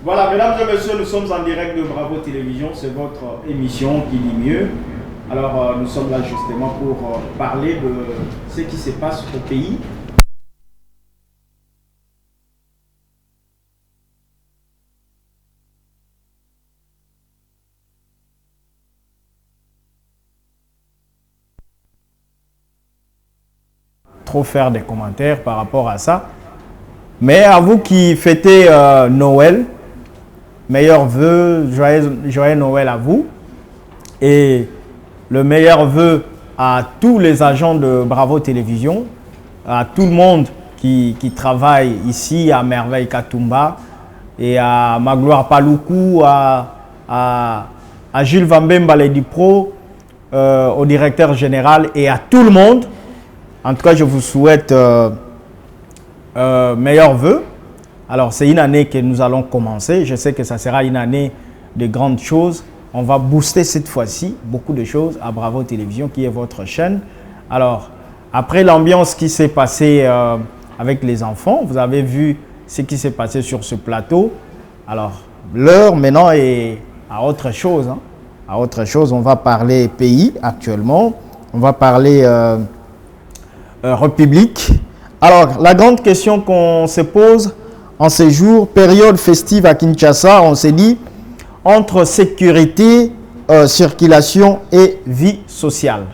Voilà, mesdames et messieurs, nous sommes en direct de Bravo Télévision, c'est votre émission qui dit mieux. Alors, nous sommes là justement pour parler de ce qui se passe au pays. Trop faire des commentaires par rapport à ça. Mais à vous qui fêtez Noël, meilleurs vœux, joyeux Noël à vous. Et le meilleur vœu à tous les agents de Bravo Télévision, à tout le monde qui travaille ici à Merveille Katumba et à Magloire Paloukou, à Jules Vambemba Lady Pro, au directeur général et à tout le monde. En tout cas, je vous souhaite meilleurs vœux. Alors, c'est une année que nous allons commencer. Je sais que ça sera une année de grandes choses. On va booster cette fois-ci beaucoup de choses à Bravo Télévision, qui est votre chaîne. Alors, après l'ambiance qui s'est passée avec les enfants, vous avez vu ce qui s'est passé sur ce plateau. Alors, l'heure maintenant est à autre chose. À autre chose, on va parler pays actuellement. On va parler République. Alors, la grande question qu'on se pose en ces jours, période festive à Kinshasa, on s'est dit, entre sécurité, circulation et vie sociale.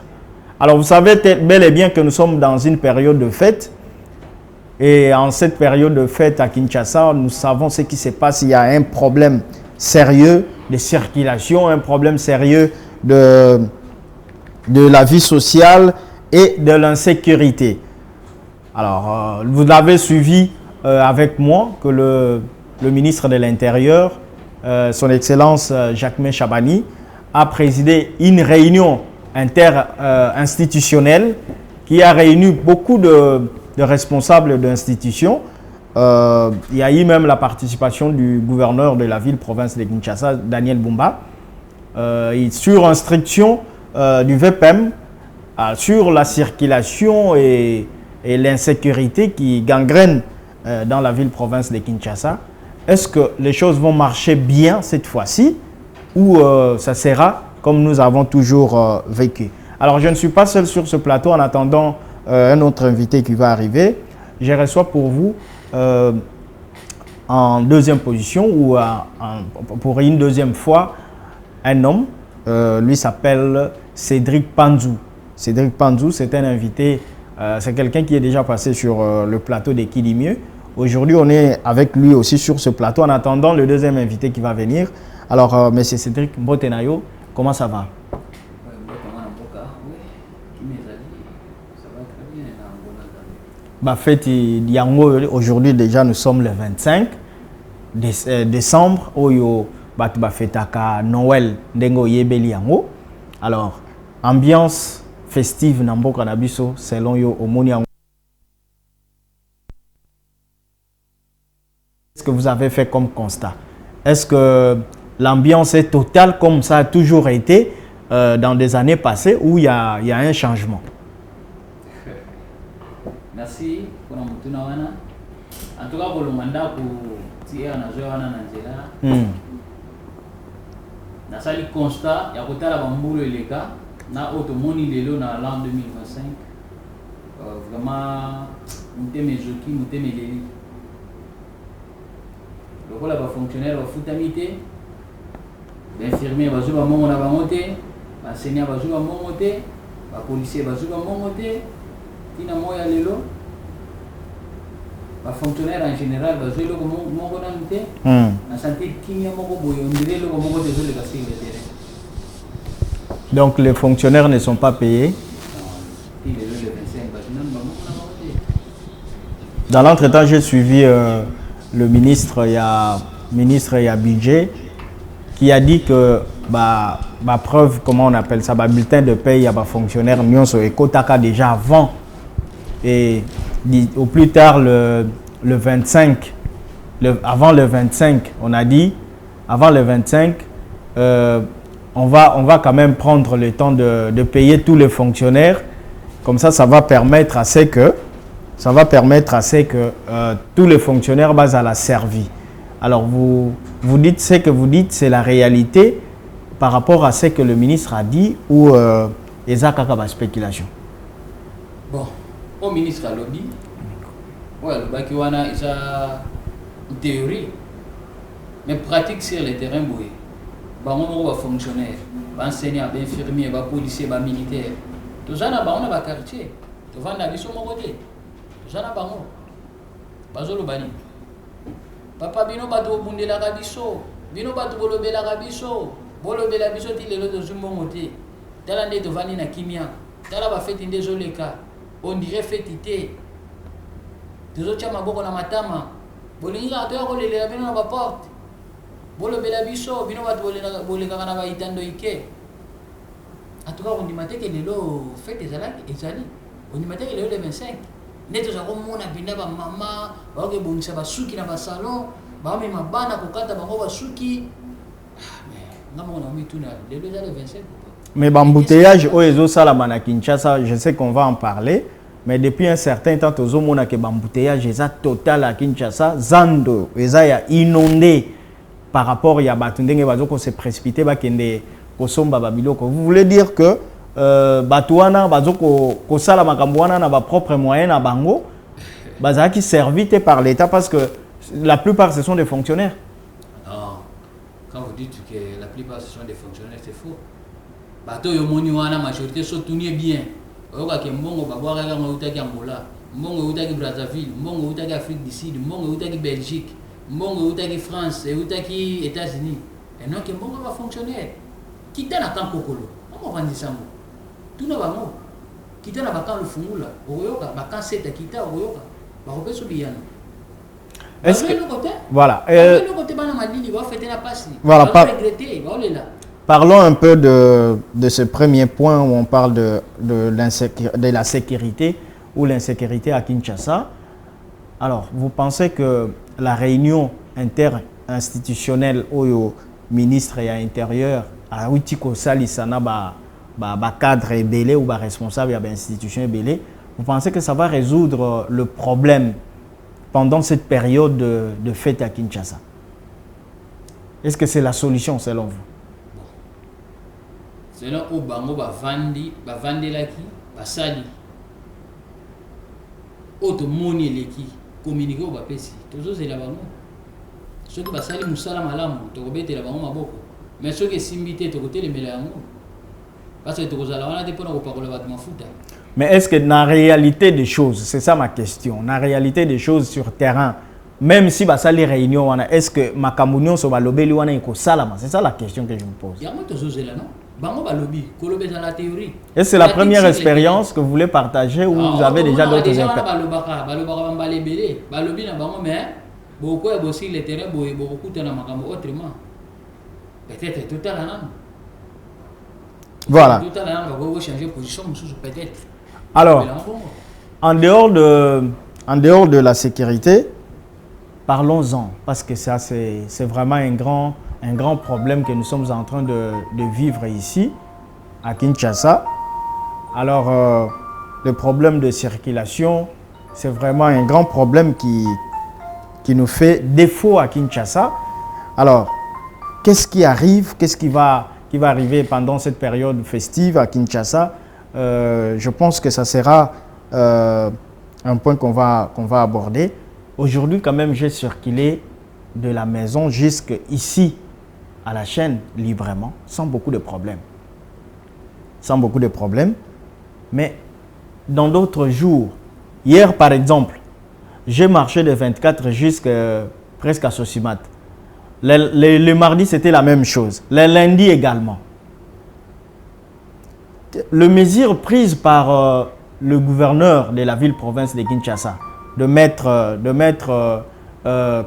Alors, vous savez bel et bien que nous sommes dans une période de fête. Et en cette période de fête à Kinshasa, nous savons ce qui se passe. Il y a un problème sérieux de circulation, un problème sérieux de la vie sociale et de l'insécurité. Alors, vous avez suivi avec moi que le ministre de l'Intérieur, son Excellence Jacquemain Chabani, a présidé une réunion interinstitutionnelle qui a réuni beaucoup de responsables d'institutions. Il y a eu même la participation du gouverneur de la ville-province de Kinshasa, Daniel Bumba, sur instruction du VPM, sur la circulation et l'insécurité qui gangrène dans la ville-province de Kinshasa. Est-ce que les choses vont marcher bien cette fois-ci ou ça sera comme nous avons toujours vécu? Alors, je ne suis pas seul sur ce plateau en attendant un autre invité qui va arriver. Je reçois pour vous en deuxième position ou pour une deuxième fois un homme. Lui s'appelle Cédric Panzou. Cédric Panzou, c'est un invité, c'est quelqu'un qui est déjà passé sur le plateau de Qui dit mieux. Aujourd'hui, on est avec lui aussi sur ce plateau en attendant le deuxième invité qui va venir. Alors, monsieur Cédric Mbotenayo, comment ça va? Fête Yango, aujourd'hui déjà nous sommes le 25 décembre. Oyo Batba Fetaka Noël Dengo Yebeli Yango. Alors, ambiance festive Namboka Nabiso selon yo Omoni Yango. Qu'est-ce que vous avez fait comme constat? Est-ce que l'ambiance est totale comme ça a toujours été dans des années passées ou il y a un changement? Merci pour En tout cas, pour le mandat pour tirer na joana na nzela. Na sali constat ya kotala bambulu eleka na automoni lelo na l'an 2025. Vraiment muteme joki muteme leli. Le rôle ba fonctionnaire ba futamité. L'infirmier ba zuba mongo na ba moté, ba senior ba zuba mongo té, ba policier ba zuba mongo té. Tina moya lelo ba fonctionnaire en général ba zelo ko mongo na mité na santé kimia mongo boyo ndire lo ko mongo de zelo ka sur le terrain. Donc les fonctionnaires ne sont pas payés. Dans l'entretemps, j'ai suivi le ministre, il y a budget qui a dit que preuve, comment on appelle ça, bulletin de paye, il y a fonctionnaire nyonso et Kotaka déjà avant. Et au plus tard, le 25, avant le 25, on a dit, avant le 25, on va quand même prendre le temps de payer tous les fonctionnaires. Comme ça va permettre à ce que tous les fonctionnaires basent à la servie. Alors vous dites ce que vous dites, c'est la réalité par rapport à ce que le ministre a dit ou les akaka spéculation. Bon, au ministre a lobby. Ouais, le Bakiwana est une théorie. Mais pratique sur le terrain, oui. On va fonctionnaire, enseignant, infirmier, policier, militaire. Tout ça, on a un quartier. Tout ça, on a sur mon côté. Tout ça, on a un bani. Papa, bino bato bunde la rabiso. Bino bato bolobe la rabiso. Bolobe la biso ti lelo de mon côté. Tala nde tovani na kimia. Tala ba fête désolé ka. On dirait fêtité. Des autres maboko na matama. Bolinga to ya kolela bino na ba porte. Bolobe la biso, bino bato bolinga na ba itando ike. En tout cas, on dit matin que lelo fête ezali. On dit matin que lelo le 25. Neto za komona binda ba mama, ba ke bongisa ba suki na ba salon, ba me mabana kokata bango ba suki. Mais ngamo na mituna lelo za le 25. Mais bambouteillage au ezo salama na Kinshasa, je sais qu'on va en parler, mais depuis un certain temps tozo mona ke bambouteillage eza total à Kinshasa, zando eza ya inondé par rapport ya batundenge bazo ko se précipiter ba kende ko somba ba biloko. Vous voulez dire que Batouana, ko sala makambo wana na ba propre moyen na bango, baza qui servi par l'État parce que la plupart ce sont des fonctionnaires. Non, quand vous dites que la plupart ce sont des fonctionnaires, c'est faux. Bato yo moni wana majorité so tourner bien. Oyoka ke mbongo babwaka ka ngouta Angola, mbongo uta ki Brazzaville, mbongo uta ki Afrique du Sud, mbongo uta ki Belgique, mbongo uta ki France, uta ki États-Unis. Et non que mbongo ba fonctionnaire. Kita na kan kokolo. On va dire ça. Tout na bango kita na bakan le fungula oyoka bakan seta kita oyoka ba robeso biyana. Est-ce que voilà voilà parlons un peu de ce premier point où on parle de la sécurité ou l'insécurité à Kinshasa. Alors, vous pensez que la réunion interinstitutionnelle au ministre et à l'intérieur à Outiko Salisana cadre belé ou responsable de l'institution belé, vous pensez que ça va résoudre le problème pendant cette période de fête à Kinshasa? Est-ce que c'est la solution selon vous? Selon Obango bavandi laki basali auto moni leki communiquer au bapesi toujours c'est la bango ceux qui basali musala malamu to kobete la bango maboko mais ceux qui simbité to côté les melango. Mais est-ce que dans la réalité des choses, c'est ça ma question, dans la réalité des choses sur terrain, même si ça les réunions, est-ce que ma communion sur le lobby c'est ça la question que je me pose. Est-ce que c'est la première expérience que vous voulez partager ou vous avez déjà d'autres expériences? Peut-être tout à l'heure. Voilà. Alors, en dehors de la sécurité, parlons-en, parce que ça c'est vraiment un grand problème que nous sommes en train de vivre ici, à Kinshasa. Alors, le problème de circulation, c'est vraiment un grand problème qui nous fait défaut à Kinshasa. Alors, qu'est-ce qui arrive? Qu'est-ce qui va arriver pendant cette période festive à Kinshasa? Je pense que ça sera un point qu'on va aborder. Aujourd'hui, quand même, j'ai circulé de la maison jusqu'ici à la chaîne librement, sans beaucoup de problèmes. Sans beaucoup de problèmes. Mais dans d'autres jours, hier par exemple, j'ai marché de 24 jusqu'à presque à Sosimat. Le mardi, c'était la même chose. Le lundi également. Le mesure prise par le gouverneur de la ville-province de Kinshasa de mettre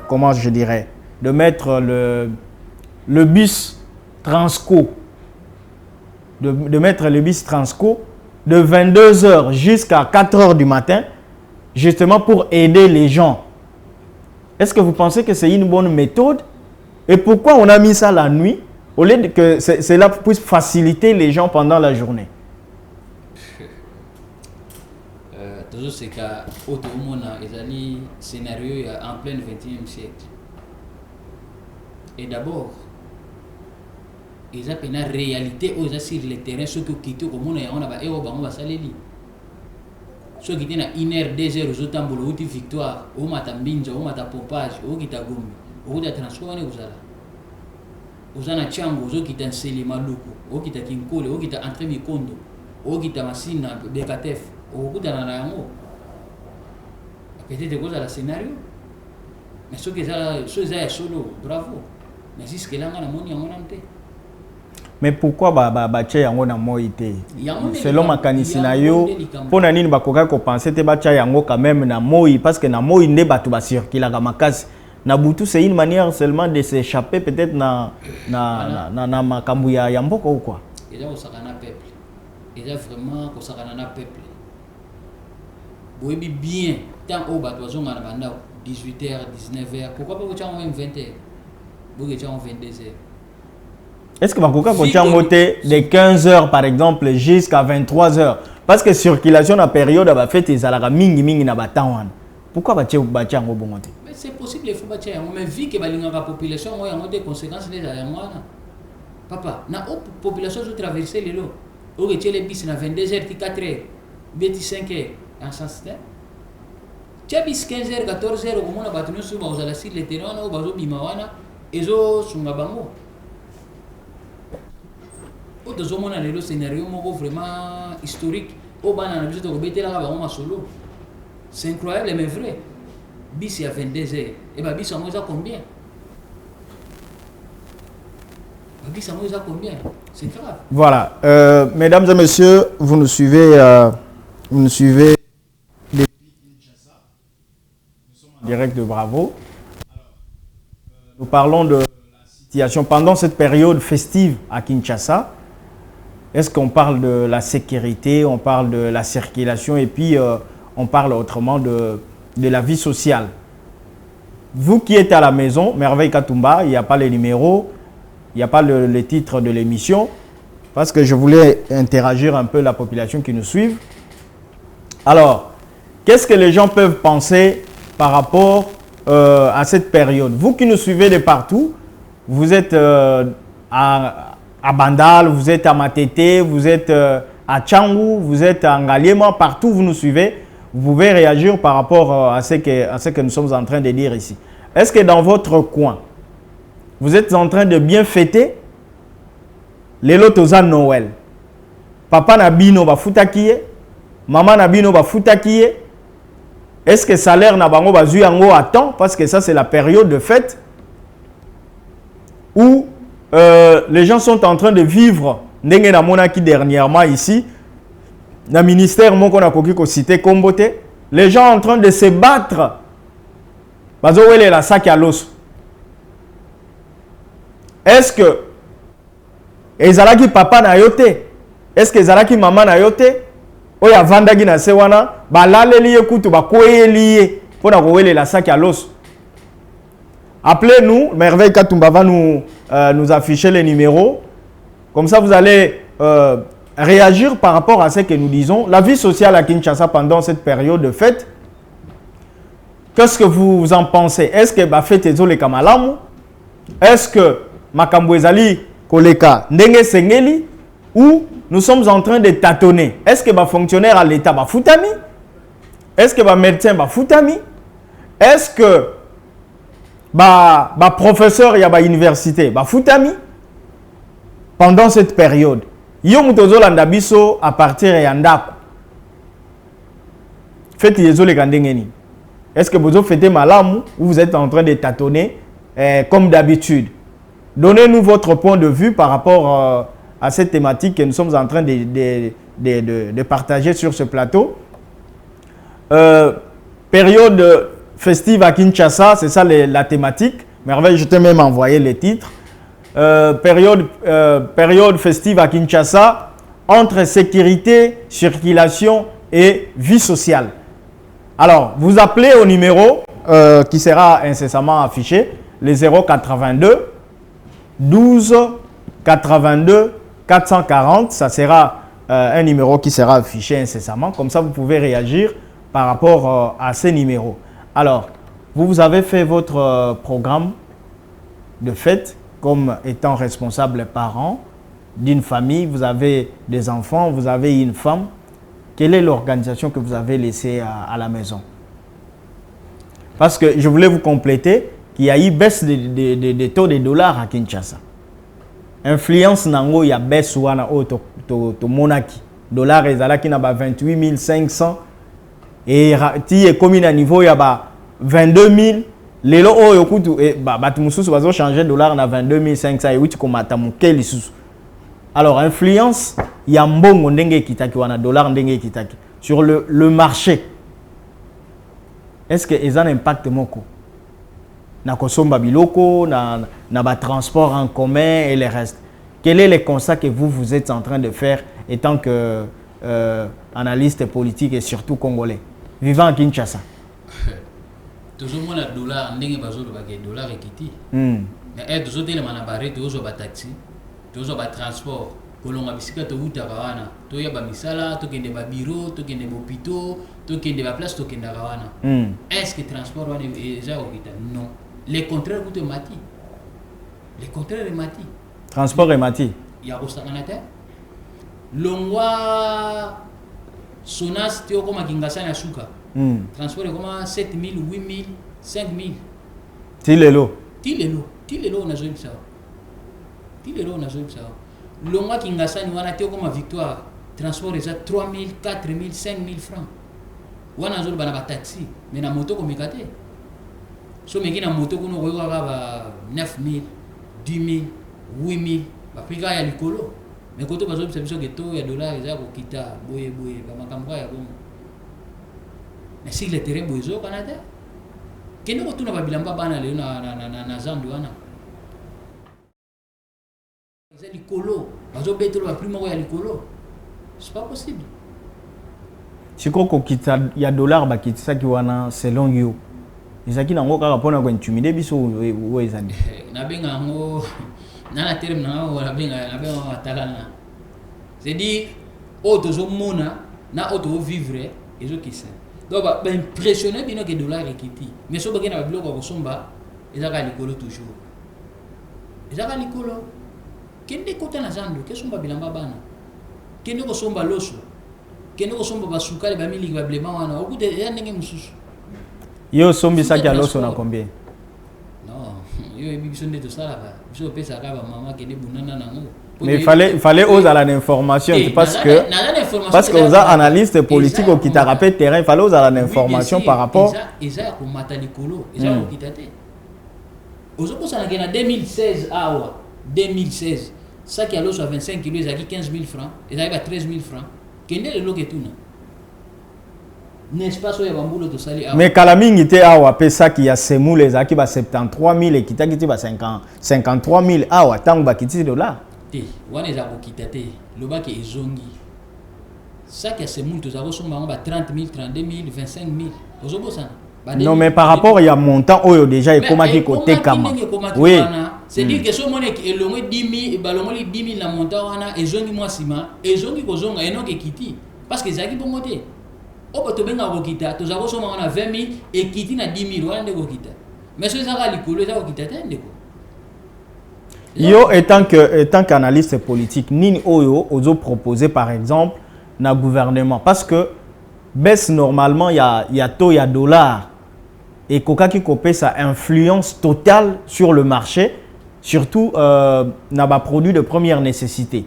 comment je dirais, de mettre le bus Transco, de mettre le bus Transco de 22 h jusqu'à 4 h du matin, justement pour aider les gens. Est-ce que vous pensez que c'est une bonne méthode? Et pourquoi on a mis ça la nuit au lieu que cela puisse faciliter les gens pendant la journée? Toujours c'est qu'au monde, il y a un scénario en plein 21e siècle. Et d'abord, ils ont une réalité aux sur le terrain, ceux qui quittent comme on a héros bango saleli. Ceux qui étaient à 1 heure, 2 heures, aux autres ambulants, aux victoire, aux matambinja, aux matapompage, aux kitagombi, aux transport, aux ana chango, aux qui étaient seli maluku, aux qui étaient kinkole, aux qui étaient entre mikondo, aux qui étaient masina, bekatef, aux qui étaient nanayango. Peut-être que c'est le scénario. Mais ceux qui sont solo, bravo. Mais jusque-là, on a monnaie en monante. Mais pourquoi bacha yango na moïté? Selon ma kanisinayo, pour nani bakoka ko penser te bacha yango quand même na moï parce que na moï ne batu ba circuler ga makasi. Na butu c'est une manière seulement de s'échapper peut-être na makambu ya yamboko ou quoi. Et là on sakana peuple. Et là vraiment ko sakana na peuple. Boyebi bien tant au batu bazonga na banda 18h 19h pourquoi pas ko tchanga même 20h. Boye tchanga 22h. Est-ce que Bakoka continue à monter de 15h par exemple jusqu'à 23h? Parce que circulation dans la période va faire des alara mingi na batawan. Pourquoi batia ngo bongote? Mais c'est possible il faut batia mais vu que la population a des conséquences les ayamwana. Papa, na population je traverser les lots. O que les bis na 22h 4h, 25h en sens là. Tu as bis 15h 14h au moment na batunu sur bazala sur le terrain au bazo bimawana ezo sunga bango. Dans un scénario vraiment historique, c'est incroyable mais vrai. Bis il y a 22 heures. Et bien bis à combien? Bis à combien? C'est grave. Voilà. Mesdames et messieurs, vous nous suivez depuis Kinshasa. Nous sommes en direct de Bravo. Nous parlons de la situation pendant cette période festive à Kinshasa. Est-ce qu'on parle de la sécurité, on parle de la circulation et puis on parle autrement de la vie sociale? Vous qui êtes à la maison, Merveille Katumba, il n'y a pas les numéros, il n'y a pas le titre de l'émission, parce que je voulais interagir un peu la population qui nous suit. Alors, qu'est-ce que les gens peuvent penser par rapport à cette période? Vous qui nous suivez de partout, vous êtes à Bandal, vous êtes à Matete, vous êtes à Tchangou, vous êtes à Ngaliema, partout vous nous suivez, vous pouvez réagir par rapport à ce que nous sommes en train de dire ici. Est-ce que dans votre coin, vous êtes en train de bien fêter les lotosa Noël? Papa Nabino va foutakiye, maman Nabino va foutakiye. Est-ce que salaire Nabango va zuyango à temps? Parce que ça c'est la période de fête où les gens sont en train de vivre ndenge na monaki dernièrement ici na ministère moko na koki ko cité Kombote, les gens en train de se battre bazo wele la sac à l'os. Est-ce que ezalaki papa na yote? Est-ce que ezalaki maman na yote? Oya vandagi na sewana balaleli ye kutu bakoyeli ye pona ko wele la sac à l'os. Appelez-nous, Merveille Katumba va nous afficher les numéros. Comme ça, vous allez réagir par rapport à ce que nous disons. La vie sociale à Kinshasa pendant cette période de fête, qu'est-ce que vous en pensez? Est-ce que la fête est le kamalamu? Est-ce que Makambo ezali koleka ndenge sengeli? Ou nous sommes en train de tâtonner? Est-ce que les fonctionnaires à l'État va foutami? Est-ce que les médecins va foutami? Est-ce que professeur ya ba université ba foutami pendant cette période? Yo mutozo landa biso à partir ya ndako. Faites yezo le kandengeni. Est-ce que vous fêtez malamu ou vous êtes en train de tâtonner comme d'habitude? Donnez-nous votre point de vue par rapport à cette thématique que nous sommes en train de partager sur ce plateau. Période festive à Kinshasa, c'est ça la thématique. Merveille, je t'ai même envoyé les titres. Période festive à Kinshasa, entre sécurité, circulation et vie sociale. Alors, vous appelez au numéro qui sera incessamment affiché, les 082 12 82 440. Ça sera un numéro qui sera affiché incessamment. Comme ça, vous pouvez réagir par rapport à ces numéros. Alors, vous avez fait votre programme de fait, comme étant responsable parent d'une famille, vous avez des enfants, vous avez une femme, quelle est l'organisation que vous avez laissée à la maison? Parce que je voulais vous compléter qu'il y a eu baisse des taux de dollars à Kinshasa. Influence nango ya baisse wana o to monaki. Dollar ezalaki na ba 28 500 et ti est comme à niveau ya ba 22 000. Lelo oyo kutu batu mususu bazo changer dollar na 22 500 et wuti komata mukeli susu. Alors influence ya mbongo ndenge kitaki wana dollar ndenge kitaki sur le marché. Est-ce que ils ont un impact moko na kosomba biloko na ba transport en commun et le reste? Quel est le constat que vous êtes en train de faire étant que analyste politique et surtout congolais vivant à Kinshasa? Toujours moins le dollar ndenge bazolo ba dollar ekiti. Mais toujours tele manabare toujours ba taxi, toujours ba transport. Kolonga bisika to utaka wana to ya ba misala to kende ba bureau to kende hôpitaux to kende ba place to kende wana. Est-ce que transport wana déjà okita? Non. Les contraires coûtent mati. Les contraires est mati. Transport est mati. Il y a osakanata. Longwa Sonas teo koma kingasa na suka. Transport est comme 7 000, 8 000, 5 000. Tilelo on a joué ça. Longa Kingasa ni wana teo comme Victoire. Transport est 3 000, 4 000, 5 000 francs. Wana zolo bana ba taxi, mais na moto ko mekate. So meki na moto kuno ko ba 9 000, 10 000, 8 000, ba pika ya likolo. Mais koto bazo biso ke to ya dollar eza ko kita boye ba makambo ya bon. Mais si le terrain bozo au Canada, kene ko tuna ba bilamba bana le na zandu wana. C'est likolo, bazo betolo ba primo ya likolo. C'est pas possible. Si ko kita ya dollar ba kitisa ki wana selon you. Ezaki nango kaka pona ko intimide biso o ezani. Na benga ngo na terme na wala benga watalana. C'est dit auto mona na auto vivre ezo kisa. Donc ba impressionné bino que dollar ekiti. Mais so bagena ba biloko ko somba ezaka likolo toujours. Ezaka likolo. Kende kota na zando ke somba bilamba bana. Kende ko somba loso. Kende ko somba basukale ba miliki ba blema wana. Okude ya ndenge mususu. Yo sombi saki ya loso na combien? Non, yo ebibiso nde to sala ba. Biso pesa ka ba mama kende bunana nango. Mais il fallait oser l'information parce que aux analystes politiques qui t'a rappelé terrain, il fallait oser l'information par rapport. Eza ko matalikolo, eza ko kitate. Ozoko ça na 2016 awa, 2016. Ça qui a l'eau sur 25 kg, ça qui 15 000 francs, et ça va 13 000 francs. Kende le loke tuna. N'est-ce pas so ya bambulo to sali awa. Mais Kalamingi te awa pesa qui a semoule les aki ba 73 000 et qui t'a kiti ba 53 000 awa tango ba kiti $. Te wana eza kokita te lobaki ezongi saki ya semoule tozako somba ba 30 000, 32 000, 25 000 ozobosana. Non mais par rapport il y a montant oyo déjà ekomaki kote kama. Oui. C'est dire que so mone ki elongo 10 000 balongoli 10 000 na montant wana ezongi mwasima ezongi kozonga enoke kiti parce que ezaki bongo te. Opo tobenga kokita tozako somba wana 20 000 ekiti na 10 000 wana nde kokita. Mais so ezaka likolo ezaka kokita te ndeko. Yo étant qu'analyste politique, nini oyo ozo proposer par exemple na gouvernement parce que baisse normalement il y a taux il y a dollar et koka ki kopé ça influence totale sur le marché surtout na ba produits de première nécessité.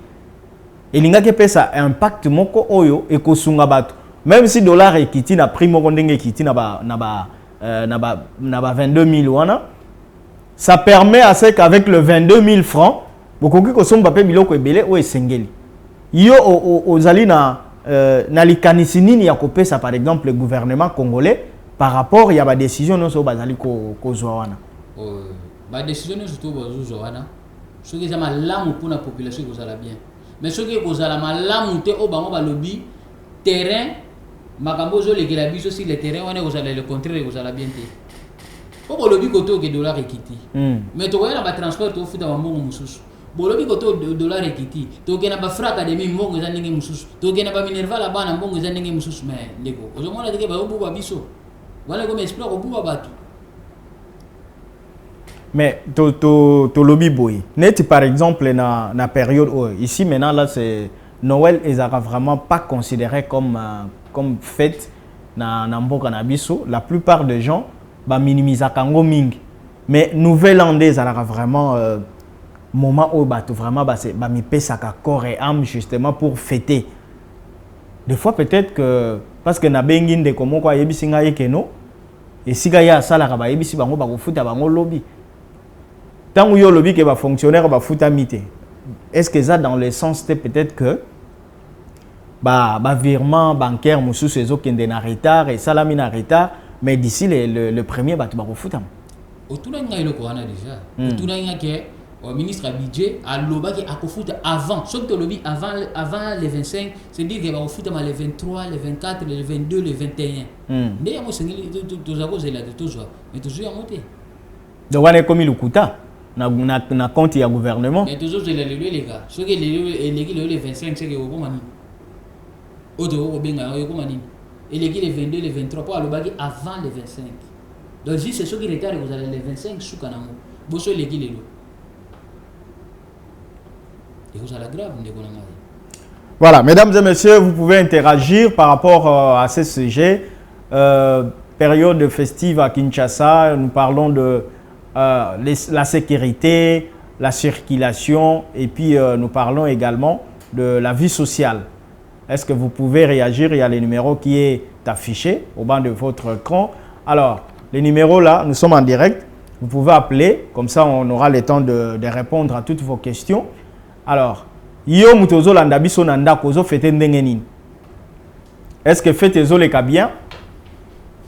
Et linga ke pesa impact moko oyo et ko sunga bato même si dollar ekiti na prix moko ndenge ekiti na ba 22 000 wana. Ça permet à ce qu'avec le 22 000 francs, beaucoup qui sont pas biloko ebele ou esengeli. Yo ozali na likanisinini ya kopé ça par exemple le gouvernement congolais par rapport ya ba décision non so bazali ko zwana. Ba décision non surtout bazo zwana. Ce qui est malamu pour la population ko zala bien. Mais ce qui ko zala malamu te o bango ba lobby terrain makambo zo lekela biso si le terrain wana ko zala le contraire ko zala bien te. Pour le but côté dollar ekiti. Mais tu vois la transport tu futa mbongo mususu. Bolobi côté dollar ekiti. Tu gena ba fra academy mbongo za ndenge mususu. Tu gena ba minerva la bana mbongo za ndenge mususu mais ndeko. Ozomona deke ba obuba biso. Wala comme explore obuba batu. Mais to lobby boy. Net par exemple na période ici maintenant là c'est Noël ils n'ont vraiment pas considéré comme fête na mboka na biso. La plupart des gens ba minimisent kango ming. Mais Nouvel An ils ont vraiment moment où bato vraiment ba mi pesaka corps et âme justement pour fêter. Des fois peut-être que parce que na bengi de komo kwa yebisi ngai keno et si gaya sala ka ba yebisi bango ba ko futa bango lobby. Tant que yo lobby que va fonctionnaire va foutre mité. Est-ce que ça dans le sens peut-être que virement bancaire musu sezo kende na retard et salami na retard mais d'ici le premier ba tu ba foutre. Autour d'un gars le corona déjà. Autour d'un gars que au ministre à budget à loba qui a foutre avant sauf que lobby avant les 25 c'est dire que va foutre les 23 les 24 les 22 les 21. D'ailleurs moi c'est tous à cause de la toujours mais toujours à monter. Donc on est comme le kuta. Na compte ya gouvernement. Mais toujours je les gars. Ceux qui les 25 c'est que au mani. Odo benga au mani. Et les 22 les 23 pour alobaki avant les 25. Donc si c'est ceux qui retardent vous allez les 25 sous kanamo. Bosso les lo. Et vous allez grave de konanga. Voilà, mesdames et messieurs, vous pouvez interagir par rapport à ce sujet. Période festive à Kinshasa, nous parlons de la sécurité, la circulation et puis nous parlons également de la vie sociale. Est-ce que vous pouvez réagir? Il y a le numéro qui est affiché au bas de votre écran. Alors, les numéros là, nous sommes en direct. Vous pouvez appeler, comme ça on aura le temps de répondre à toutes vos questions. Alors, yo mutozo landabiso nanda kozo fete ndengenin. Est-ce que fete zo le bien?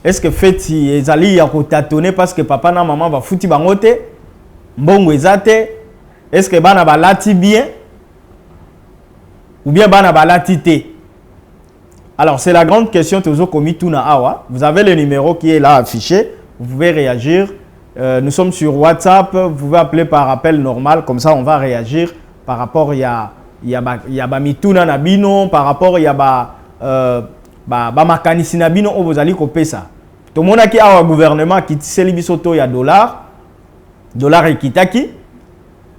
Est-ce que fête ezali ya ko tâtonner parce que papa na maman va fouti bangote mbongo ezate? Est-ce que bana balati bien ou bien bana balati te? Alors c'est la grande question tozo komi tuna awa. Vous avez le numéro qui est là affiché, vous pouvez réagir. Nous sommes sur WhatsApp, vous pouvez appeler par appel normal, comme ça on va réagir par rapport il y a ba mituna na bino, par rapport il y a ba makanisi na bino o bozali ko pesa. Tout le monde qui a un gouvernement qui tisse bisoto ya dollar et kitaki.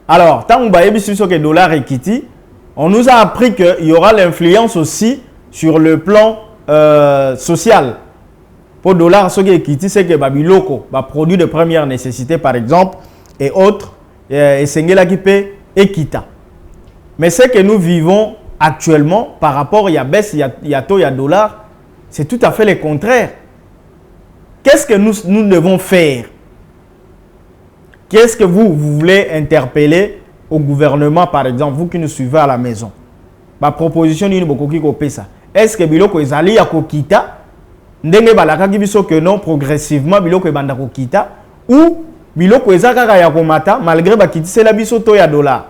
Alors, tant que que dollar et kiti, on nous a appris qu'il y aura l'influence aussi sur le plan social. Pour dollar, ce qui est kiti, c'est que babiloko, produits de première nécessité par exemple, et autres, et sengela qui paie et kita. Mais ce que nous vivons actuellement, par rapport à la baisse, il y a taux, il y a dollar, c'est tout à fait le contraire. Qu'est-ce que nous devons faire? Qu'est-ce que vous voulez interpeller au gouvernement, par exemple, vous qui nous suivez à la maison? Ma proposition est est-ce que biloko ezali ya kokita ndenge balaka biso que non progressivement biloko ebanda kokita ou biloko ezaka ya komata malgré bakitisela biso to ya dollar?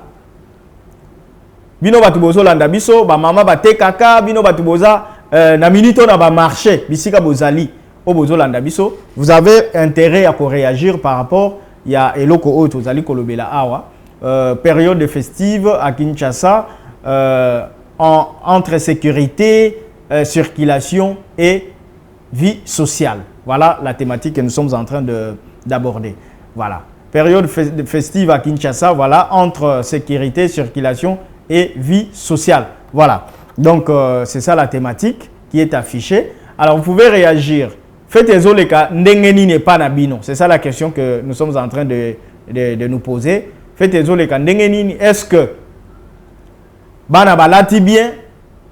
Bino batu bozolanda biso ba mama batekaka bino batu boza na minito na ba marché bisika bozali. Vous avez intérêt à réagir par rapport à eloko autre aux ali kolobela awa période festive à Kinshasa entre sécurité, circulation et vie sociale. Voilà la thématique que nous sommes en train d'aborder. Voilà, période festive à Kinshasa, voilà, entre sécurité, circulation et vie sociale. Voilà, donc c'est ça la thématique qui est affichée. Alors vous pouvez réagir. Faites les cas ndengeni n'est pas nabino. C'est ça la question que nous sommes en train de nous poser. Faites les cas ndengeni, est-ce que bana balati bien?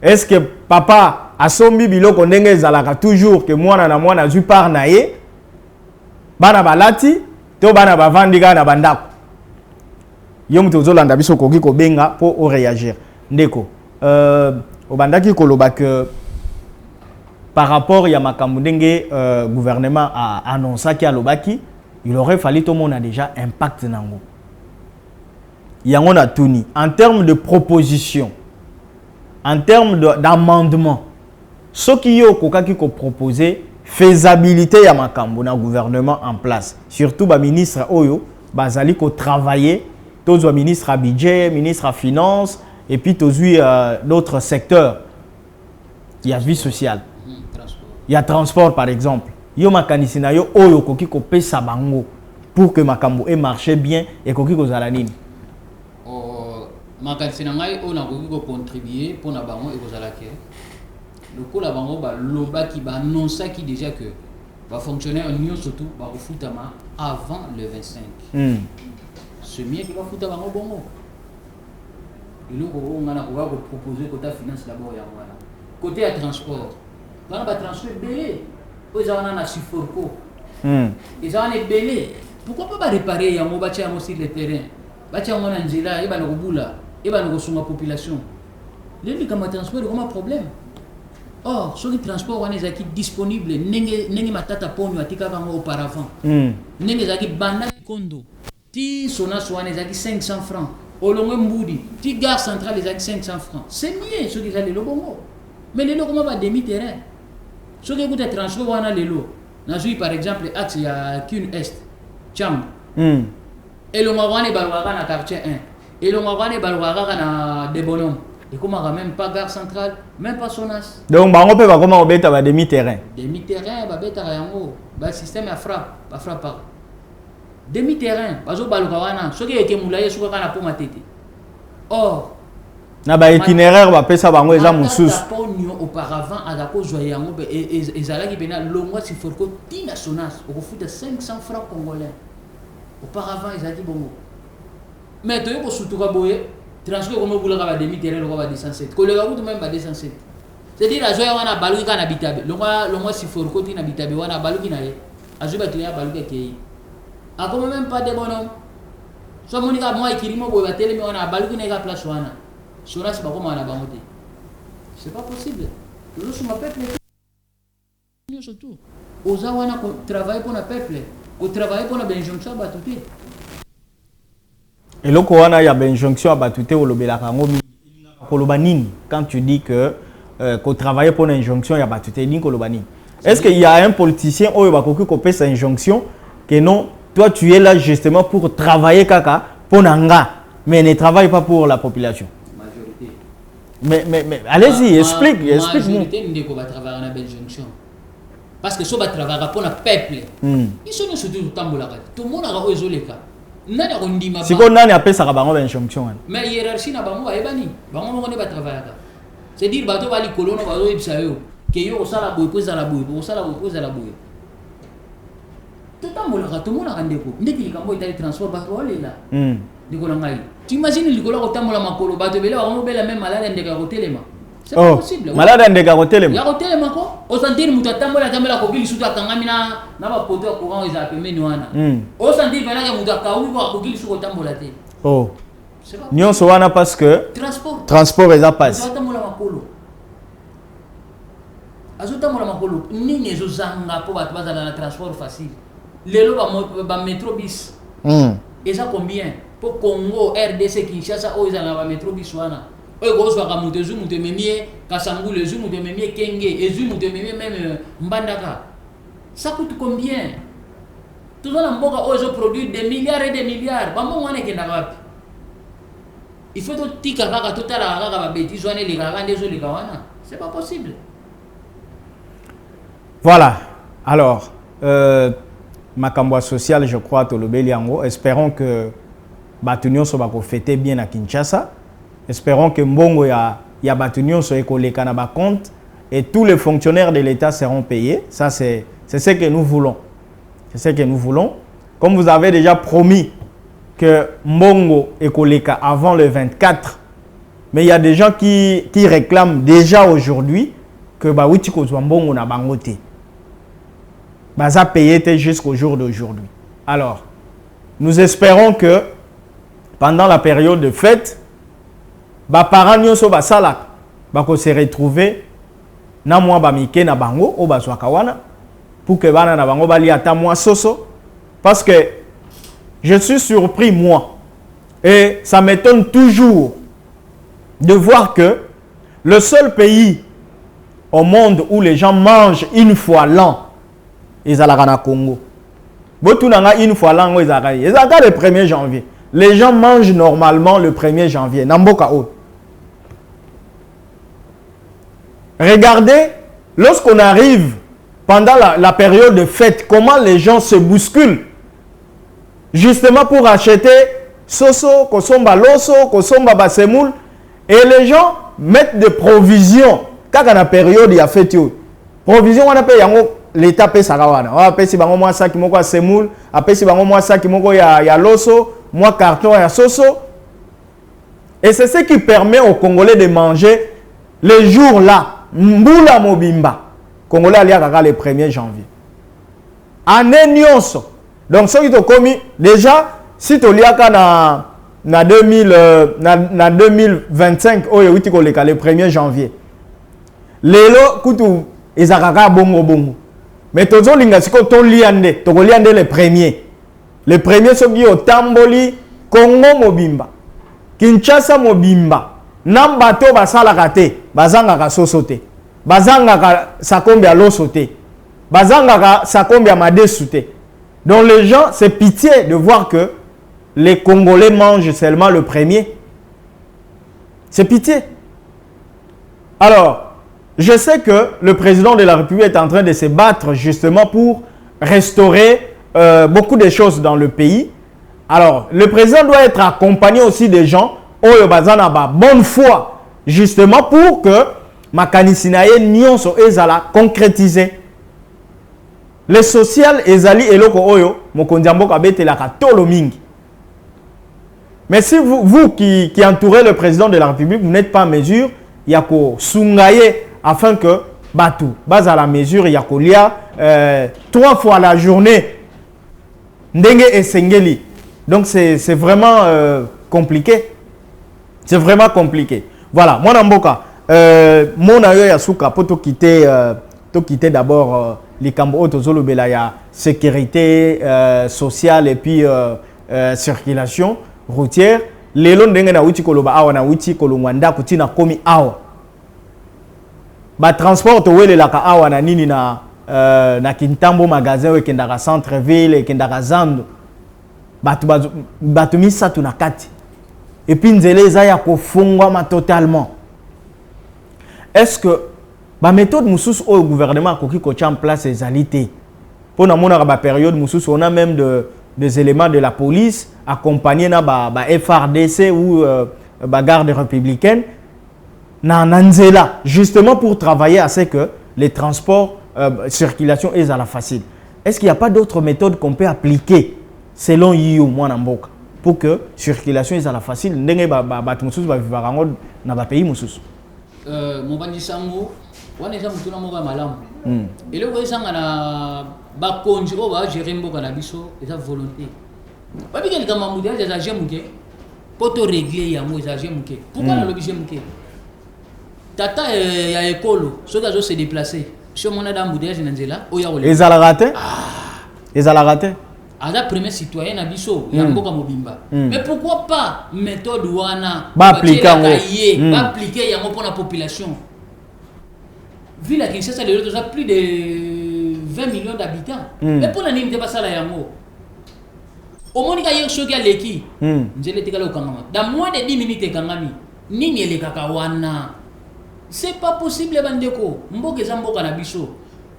Est-ce que papa a sombi biloko ndenge zalaka toujours que mwana na mwana zu par naye? Bana balati to bana bavandiga na bandako. Yo mutozo landa biso koki ko benga pour réagir. Ndeko obandaki koloba que par rapport à makambo ndenge gouvernement a annoncé qu'il alobaki, il aurait fallu tout le monde a déjà impact nango. Yango na tuni en termes de proposition, en termes d'amendement, ce qui yo kokaki ko proposer faisabilité ya makambo na gouvernement en place, surtout ba ministre oyo bazali ko travailler, tous les ministres à budget, ministre à finance et puis tous d'autres secteurs. Il y a vie sociale. Il y a transport par exemple. Yo makanisina yo oyo koki ko pesa bango pour que makambo ait marché bien et koki kozala nini? Makanisi na ngai on a contribuer pour na bango et kozala ke le coup la bango ba loba qui ba annoncer qui déjà que va fonctionner en union surtout ba refutama avant le 25. C'est mieux qui va foutre bango bongo. Et là on a proposer côté finance d'abord ya voilà. Côté à transport. Quand ba transfert belé, aux on a Siforco. Ils ont les belé. Pourquoi pas réparer ya mo ba tia mo sur le terrain? Ba tia mo na nzela e ba no bula, e ba no sunga population. Les comme transport comme un problème. Or, sur le transport, on est disponible. Nengi matata poni watika bango auparavant. Nengi zaki banda kondo. Ti sona soane zaki 500 francs. Olongo mboudi. Ti gare centrale zaki 500 francs. C'est mieux ceux qui ont les lobongo. Mais les lots comment va demi-terrain. Ceux qui écoutent transport, on a les lots. Nazui par exemple, axe il y a qu'une est. Tcham. Et le mawane balwara na quartier 1. Et le mawane balwara na Debonom. Et comment même pas gare centrale, même pas Sonas. Donc, on peut pas comment on bête à demi-terrain. Demi-terrain, bah bête à yango, bah système à frappe, pas frappe pas. Demi-terrain, bah zo balkawana, ce qui est que moulaye sur kana pour ma tête. Or, na ba itinéraire ba pesa bango eza mususu. Auparavant à la cause yango et zala qui bena longwa si forko tina Sonas, au fout de 500 francs congolais. Auparavant ils a dit bongo. Mais tu es surtout boye. Transfert comme vous l'avez demi-terrain, le roi 207. Que le gars même pas 207. C'est-à-dire, la joie on a balu qui a habité. Le mois si fort côté n'habite on a balu qui n'a eu. A joué battu à balu qui est. A comme même pas de bonhomme. Soit mon gars moi qui rimo boy batele mais on a balu qui n'a pas place wana. Sura c'est pas comme on a bamoté. C'est pas possible. Le sous ma peuple. Surtout. Aux awana travailler pour le peuple. Au travailler pour la benjonction batouté. Et là, quand il y a une injonction à battre au Kolobanini, quand tu dis que qu'on travaille pour une injonction, il y a battu Kolobanini. Est-ce qu'il y a un politicien qui a coupé cette injonction que non, toi tu es là justement pour travailler kaka pour Nanga, mais ne travaille pas pour la population? Majorité. Mais allez-y, explique-moi. Majorité ne va travailler dans une injonction. Parce que si on va travailler pour le peuple, ils sont surtout tout le monde a osé les cas. Si on a appelé ça une injonction. Mais hiérarchie na bango ayebani bango mo ne ba travailler. C'est dire bato bali kolono bazo ibsa yo que yo osala boy poza la boy osala boy poza la boy. Tout le monde a rendez-vous. Ndeki likambo itali transport ba ko lela. Ndiko ngai. Tu imagines likolo ko tamola makolo bato bele ba mo bela même malade ndeka ko telema. C'est pas possible. Malade ndeka ko telema. Ya ko telema ko o sentir mutu tamola ko bili sutu akangami na ba poto ya courant ils appellent wana. O sentir bela ke mutu akawi ko bili sutu ko tamola te. Oh. Nyon so wana parce que transport eza passe. Tamola makolo. Azotamola makolo nini ezo zanga po ba bazala na transport facile. Lelo ba métro bis. Eza combien? Pour Congo, RDC, Kinshasa, ils ont un métro biswana. Eux, ils ont des zoom, ils ont des Kassangou, les zoom, ils ont des Kenge, les zoom, ils ont même Mbandaka. Ça coûte combien? Tout le monde a produit des milliards et des milliards. Il faut tout tika kaka tout à la bêtise, les gars, les gawana. C'est pas possible. Voilà. Alors, Makambo social, je crois, Tolobeliango. Espérons que Batunion soit fêté bien à Kinshasa. Espérons que Mbongo ya Batunion soit écolé Kanaba compte et tous les fonctionnaires de l'État seront payés. Ça, c'est ce que nous voulons. C'est ce que nous voulons. Comme vous avez déjà promis que Mbongo est collé avant le 24, mais il y a des gens qui réclament déjà aujourd'hui que Bawitiko Mbongo n'a bangoté. Baza payé jusqu'au jour d'aujourd'hui. Alors, nous espérons que pendant la période de fête, les parents nyonso basala bako se retrouver na mwa ba mike na bango o bazwaka wana pour que bana na bango bali ata mwa soso parce que je suis surpris moi et ça m'étonne toujours de voir que le seul pays au monde où les gens mangent une fois l'an ils allaient na Congo. Botunanga une fois l'an ils allaient le 1er janvier. Les gens mangent normalement le 1er janvier. Namboka o. Regardez, lorsqu'on arrive pendant la période de fête, comment les gens se bousculent. justement pour acheter soso, kosomba loso, kosomba basemoul, et les gens mettent des provisions. Quand on a période, il y a fait tout. Provision, on appelle l'État paye ça. On appelle si bango moi ça qui moko semoul, appelle si bango moi ça qui moko ya loso, moi carton ya soso. Et c'est ce qui permet aux Congolais de manger les jours là. Mbula mobimba. Congolais aliaka le 1er janvier. Année nyonso. Donc ce qui te commis déjà si tu liaka na 2025 oyo witi ko le 1er janvier. Lelo kutu ezakaka bongo. Mais tozo linga siko to liande, to liande le premier. Le premier soki o tamboli Congo mobimba. Kinshasa mobimba. Nambato basalaka te, bazangaka soso te. Bazangaka sakombe à loso te. Bazangaka sakombe à madesu te. Donc les gens, c'est pitié de voir que les Congolais mangent seulement le premier. C'est pitié. Alors, je sais que le président de la République est en train de se battre justement pour restaurer beaucoup de choses dans le pays. Alors, le président doit être accompagné aussi des gens oyo bazana ba bonne foi justement pour que makanisinaye nyonso ezala concrétiser. Le social ezali eloko oyo mokonzi mboka betelaka tolo mingi. Mais si vous qui entourez le président de la République, vous n'êtes pas en mesure, il y a ko sungaye afin que batu base à la mesure il y a ko lia 3 fois la journée ndenge esengeli. Donc c'est vraiment compliqué. C'est vraiment compliqué. Voilà, moi Namboka, mon ayo ya souka pour to quitter d'abord les cambo tozolo bela ya sécurité sociale et puis circulation routière. Lelo ndenge na uti koloba awa na uti kolongwanda kutina komi awa. Ba transport wele la ka awa na nini na Kintambo magasin we kendaka centre ville et kendaka Zando. Batu misa tunakati. Et puis nzeleza ya kofungwa totalement. Est-ce que la méthode mususu au gouvernement koki ko en place les alités pour na mona ba période mususu on a même des éléments de la police accompagnés na ba FRDC ou ba garde républicaine na nzela justement pour travailler à ce que les transports circulation est à la facile. Est-ce qu'il n'y a pas d'autres méthodes qu'on peut appliquer selon you mwana mboka pour que circulation est à la facile ndenge ba mususu ba vivre na ba pays mususu mobandi sango wana eza mutuna moko ya malamu eloko esanga na bakonzi oyo bagere mboka na biso eza volonté babika likambo ya mutu eza je moke mpo to régle yango eza je moke pourquoi nalobi je moke tata ya ekolo soki azose déplacer so mona da mbudeyage na nzela oyo akolela ezalaka te ezalaka te aza premier citoyen na biso ya mboka mobimba. Mais pourquoi pas méthode wana ba appliquer yango pour la population. Ville à Kinshasa les autres plus de 20 millions d'habitants. Mais pour la nini te basala yango. Au monika yer soki aleki. Nzele tekala okangama. Dans moins de 10 minutes ekangami. Nini elekaka wana. C'est pas possible bandeko. Mboka eza mboka na biso.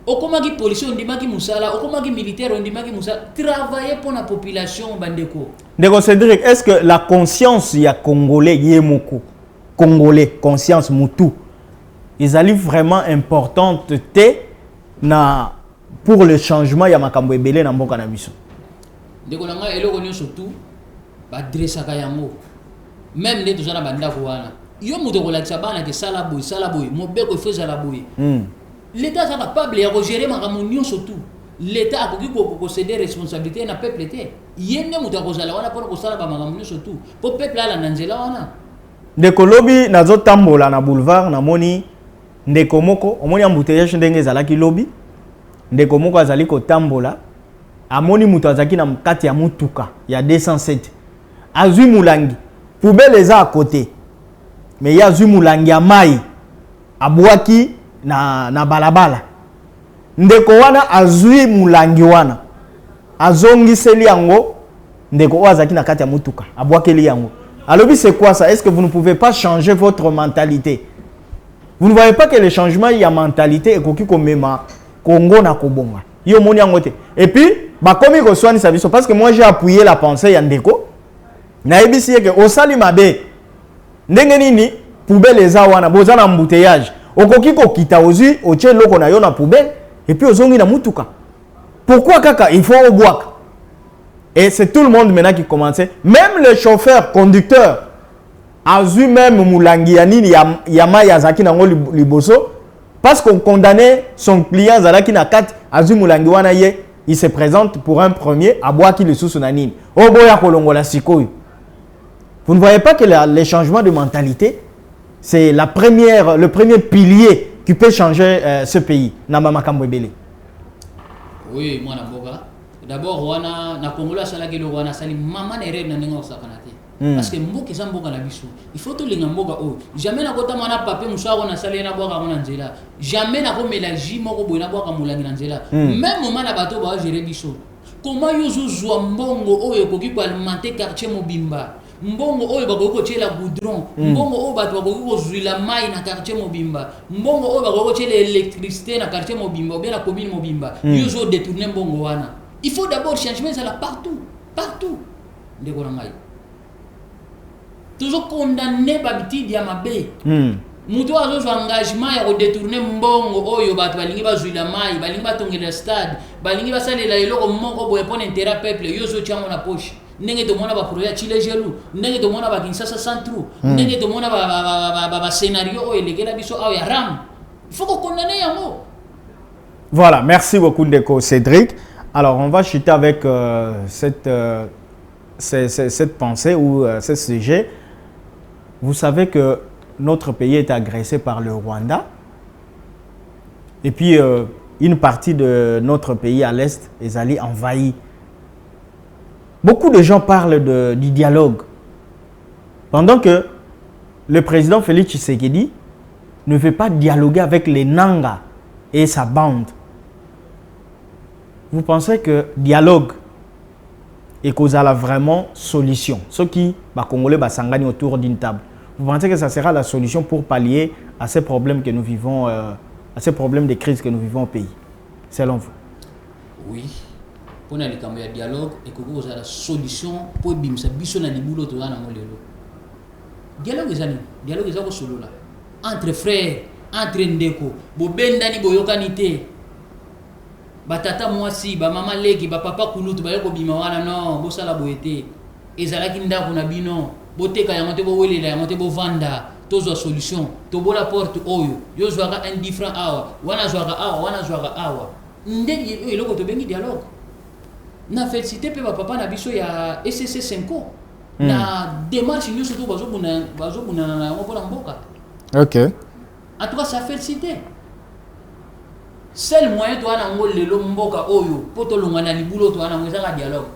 Okomaki policier ondimaki musala, okomaki militaire ondimaki musala, travailler pour la population bandeko. Ndeko Cédric, est-ce que la conscience ya congolais yemoko congolais conscience mutu ils allaient vraiment importante na pour le changement ya makambo ebele na mboka na biso. Ndeko nanga eloko nyonso tout ba dressaka yango. Même les tozana bandako wana. Yo muto kolakisa bana ke sala boy, mobeko feza la boy. L'État est capable de gérer ma réunion surtout. L'État a concéder responsabilité na peuple té. Yende muta kozala wana pour ko sala ba makambo surtout. Pour peuple ala nanzela wana. Ndeko lobi nazo tambola na boulevard na moni ndeko moko omoni embouteillage ndenge ezalaki lobi. Ndeko moko azali ko tambola amoni muto azaki na mkati ya mutuka ya 207. Azui mulangi. Poubelle eza à côté. Mais ya azui mulangi ya mai. Abwaki na balabala ndeko wana azui mulangi wana azongiseli yango ndeko wazaki na kati ya mutuka abwakeli yango alobi c'est quoi ça? Est-ce que vous ne pouvez pas changer votre mentalité? Vous ne voyez pas que le changement ya mentalité ekoki komema Congo na kobonga yo moni yango te et puis Bah comme il reçoit sa vision parce que moi j'ai appuyé la pensée Yandeko. Na ebisi que au sali mabe. Ndenge nini poubelle eza wana boza na embouteillage. Okoki ko kita ozu oche loko na yo na poubelle et puis ozongi na mutuka. Pourquoi kaka il faut au bois? Et c'est tout le monde maintenant qui commençait. Même le chauffeur, conducteur, a vu même Moulangiani, Yama Yazaki Nango Liboso, parce qu'on condamnait son client Zalaki Nakat, Azu Moulangiwana, il se présente pour un premier, à boire qui le sous-sunanine. Oh boya kolongola sikoy. Vous ne voyez pas que les changements de mentalité, c'est le premier pilier qui peut changer ce pays. Namama Kambwebele. Oui, moi, d'abord, wana na Congola salaki le wana sali maman erreur na ningo sakanate. Parce que mboka eza mboka na biso. Il faut to linga mboka o. Jamais na kota mana papier musako na sali na boka na nzela. Jamais na ko mélange moko boy na boka mulangi na nzela. Même moment na bato ba gérer biso. Comment yo zozwa mbongo oyo koki ko alimenter quartier mobimba. Mbongo oyo bakoko chela goudron, mbongo oyo bato bakoko zuila mai na quartier mobimba, mbongo oyo bakoko chela électricité na quartier mobimba, ou bien na commune mobimba. Yo zo détourner mbongo wana. Il faut d'abord changement ça là partout, partout. Ndeko na ngai. Toujours condamné babiti dia mabe. Mutu azo engagement ya ko détourner mbongo oyo bato balingi bazuila mai, balingi batongela stade, balingi basalela eloko moko boye pona intérêt peuple, yo zo tiamo na poche. Ndenge to mona ba projet Chile Gelou, ndenge to mona ba Kinshasa Centrou, ndenge to mona ba scénario oyo lekela biso ayo ya ram. Il faut qu'on condamne yango. Voilà, merci beaucoup Ndeko Cédric. Alors, on va chuter avec cette pensée ou ce sujet. Vous savez que notre pays est agressé par le Rwanda. Et puis, une partie de notre pays à l'Est est allée envahie. Beaucoup de gens parlent du dialogue. Pendant que le président Félix Tshisekedi ne veut pas dialoguer avec les Nanga et sa bande. Vous pensez que dialogue et cause la vraiment solution? Ceux qui Congolais s'engagent autour d'une table. Vous pensez que ça sera la solution pour pallier à ces problèmes que nous vivons, à ces problèmes de crise que nous vivons au pays, selon vous? Oui. Pour le dialogue et que vous avez la solution pour bimsa biso na libulo to na molelo. Dialogue ezali, dialogue ezako solo là. Entre frères, entre ndeko, bo bendani boyokanité. Batata mwasi, ba mama leki, ba papa kulutu ba yoko bima wana non, bo sala boyete. Ezalaki ndako na bino, bo teka yango te bo welela yango te bo vanda, tozo solution, to bola porte oyo, yo zwaka indifferent awa, wana zwaka awa. Ndenge yo eloko to bengi dialogue. Na félicité pe papa na biso ya SCC 5 na démarche nous surtout bazo buna na ngo pona mboka. OK. En tout cas ça félicité. Seul moyen to ana ngo lelo mboka oyo poto longa na libulo to ana ngeza dialogue.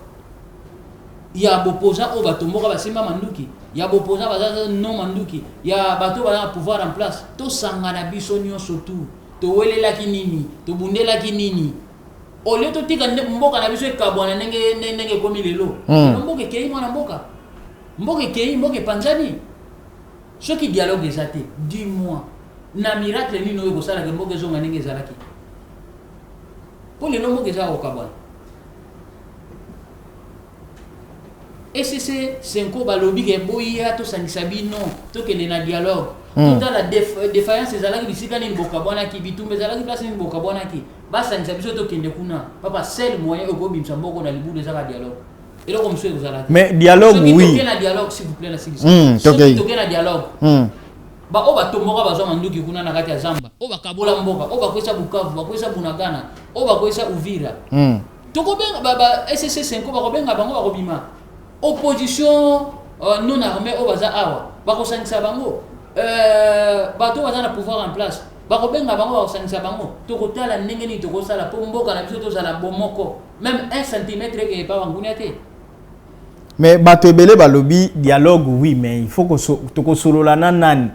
Ya bopoza o bato mboka basimba manduki, ya bopoza baza non manduki, ya bato ba pouvoir en place. To sanga na biso nyonso tout. To welela kinini, to bundela kinini. Au lieu de dire que mboka na biso ekabwana nenge komi lelo mboka kei mwana mboka kei mboka panzani ceux qui dialogue des athées dis-moi na miracle ni no ko sala ke mboka zonga nenge zalaki pour le mboka za okabwana et c'est 5 balobi ke boya to sangisa bino to kele na dialogue toute la défaillance ezalaki bisika ni mboka bwana ki bitumbe ezalaki place ni mboka bwana ki basa nisa biso to kende kuna papa seul moyen oko bimsa mboko na libulo ezaka dialogue et là comme ça vous allez mais dialogue oui qui na dialogue s'il vous plaît la s'il qui na dialogue ba o ba tomoka bazo manduki kuna na kati ya zamba o ba kabola mboka o ba kwesa Bukavu ba kwesa Bunagana o ba kwesa Uvira to ko benga ba SCC 5 ba ko benga bango ba ko bima opposition non armée o baza awa ba ko sangisa bango bato baza na pouvoir en place bakobenga bango bakosanisa bango tokotala ndenge nini tokosala po mboka na biso tozala bomoko même 1 cm ke pa bangunia te. Mais bato ebele balobi dialogue oui mais il faut que tokosolola na nani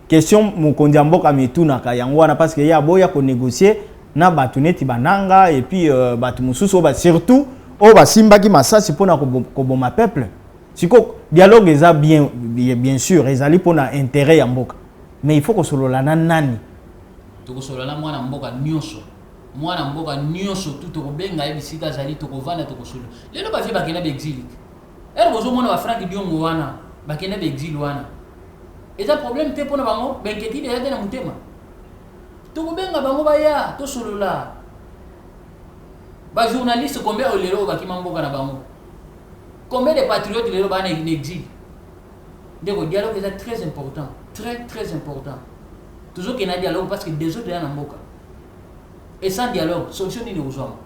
question mokonzi ya mboka mitunaka yango wana parce que ya boya ko négocier na bato neti bananga et puis bato mosusu ba surtout o basimbaki masasi pona koboma peuple siko dialogue eza bien sûr ezali pona intérêt ya mboka mais il faut que solola na nani tokosolola mwana mboka nyonso moi na mboka nyonso tout tokobenga bisika zali tokovanda tokosolo lelo ba vie bakena be exil bozo mona ba Frank Diongo wana bakena be exil wana eza problème te pona bango benketi de yade na mutema tokobenga bango baya to solola ba journaliste combien o lelo bakima mboka na bango combien de patriotes lelo bana en exil donc le dialogue est très important très important toujours qu'il y a un dialogue parce que des autres dans mboka et sans dialogue solution ni uzoma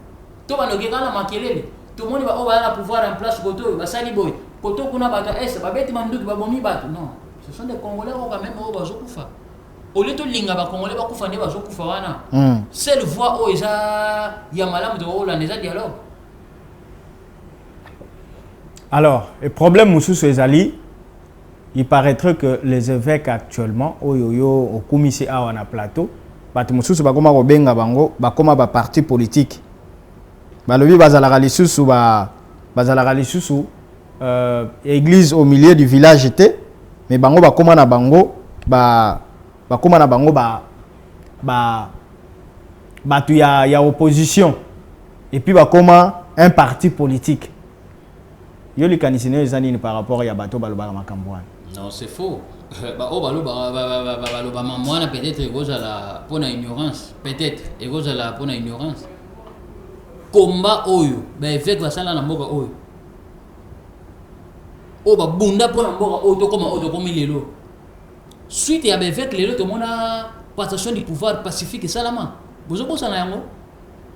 to banogeka na makelele tout le monde va avoir pouvoir en place koto ba sali boy koto kuna bato ba beti manduki ba bomi bato non ce sont des congolais quand même au bazo kufa au lieu de linga ba congolais ba kufa ne bazo kufa wana seule voix o eza ya malamu de Hollande eza dialogue. Alors le problème mususu ezali il paraîtrait que les évêques actuellement oyoyo okumisi awa na plateau bato mususu bakoma kobenga bango bakoma ba parti politique balobi bazalaka lisusu église au milieu du village était mais bango bakoma na bango batu ya opposition et puis bakoma un parti politique yo likanisi ne ezani par rapport ya bato balobaka makambo wana. Non, c'est faux. Moi, peut-être egozala pour la ignorance. Peut-être egozala pour la ignorance. Combat oyo, ba évêque va sala na mboka oyo. O ba bunda pour la mboka oyo to comme lelo. Suite ya ba évêque lelo to mona passation du pouvoir pacifique salama. Bozo bosa na yango.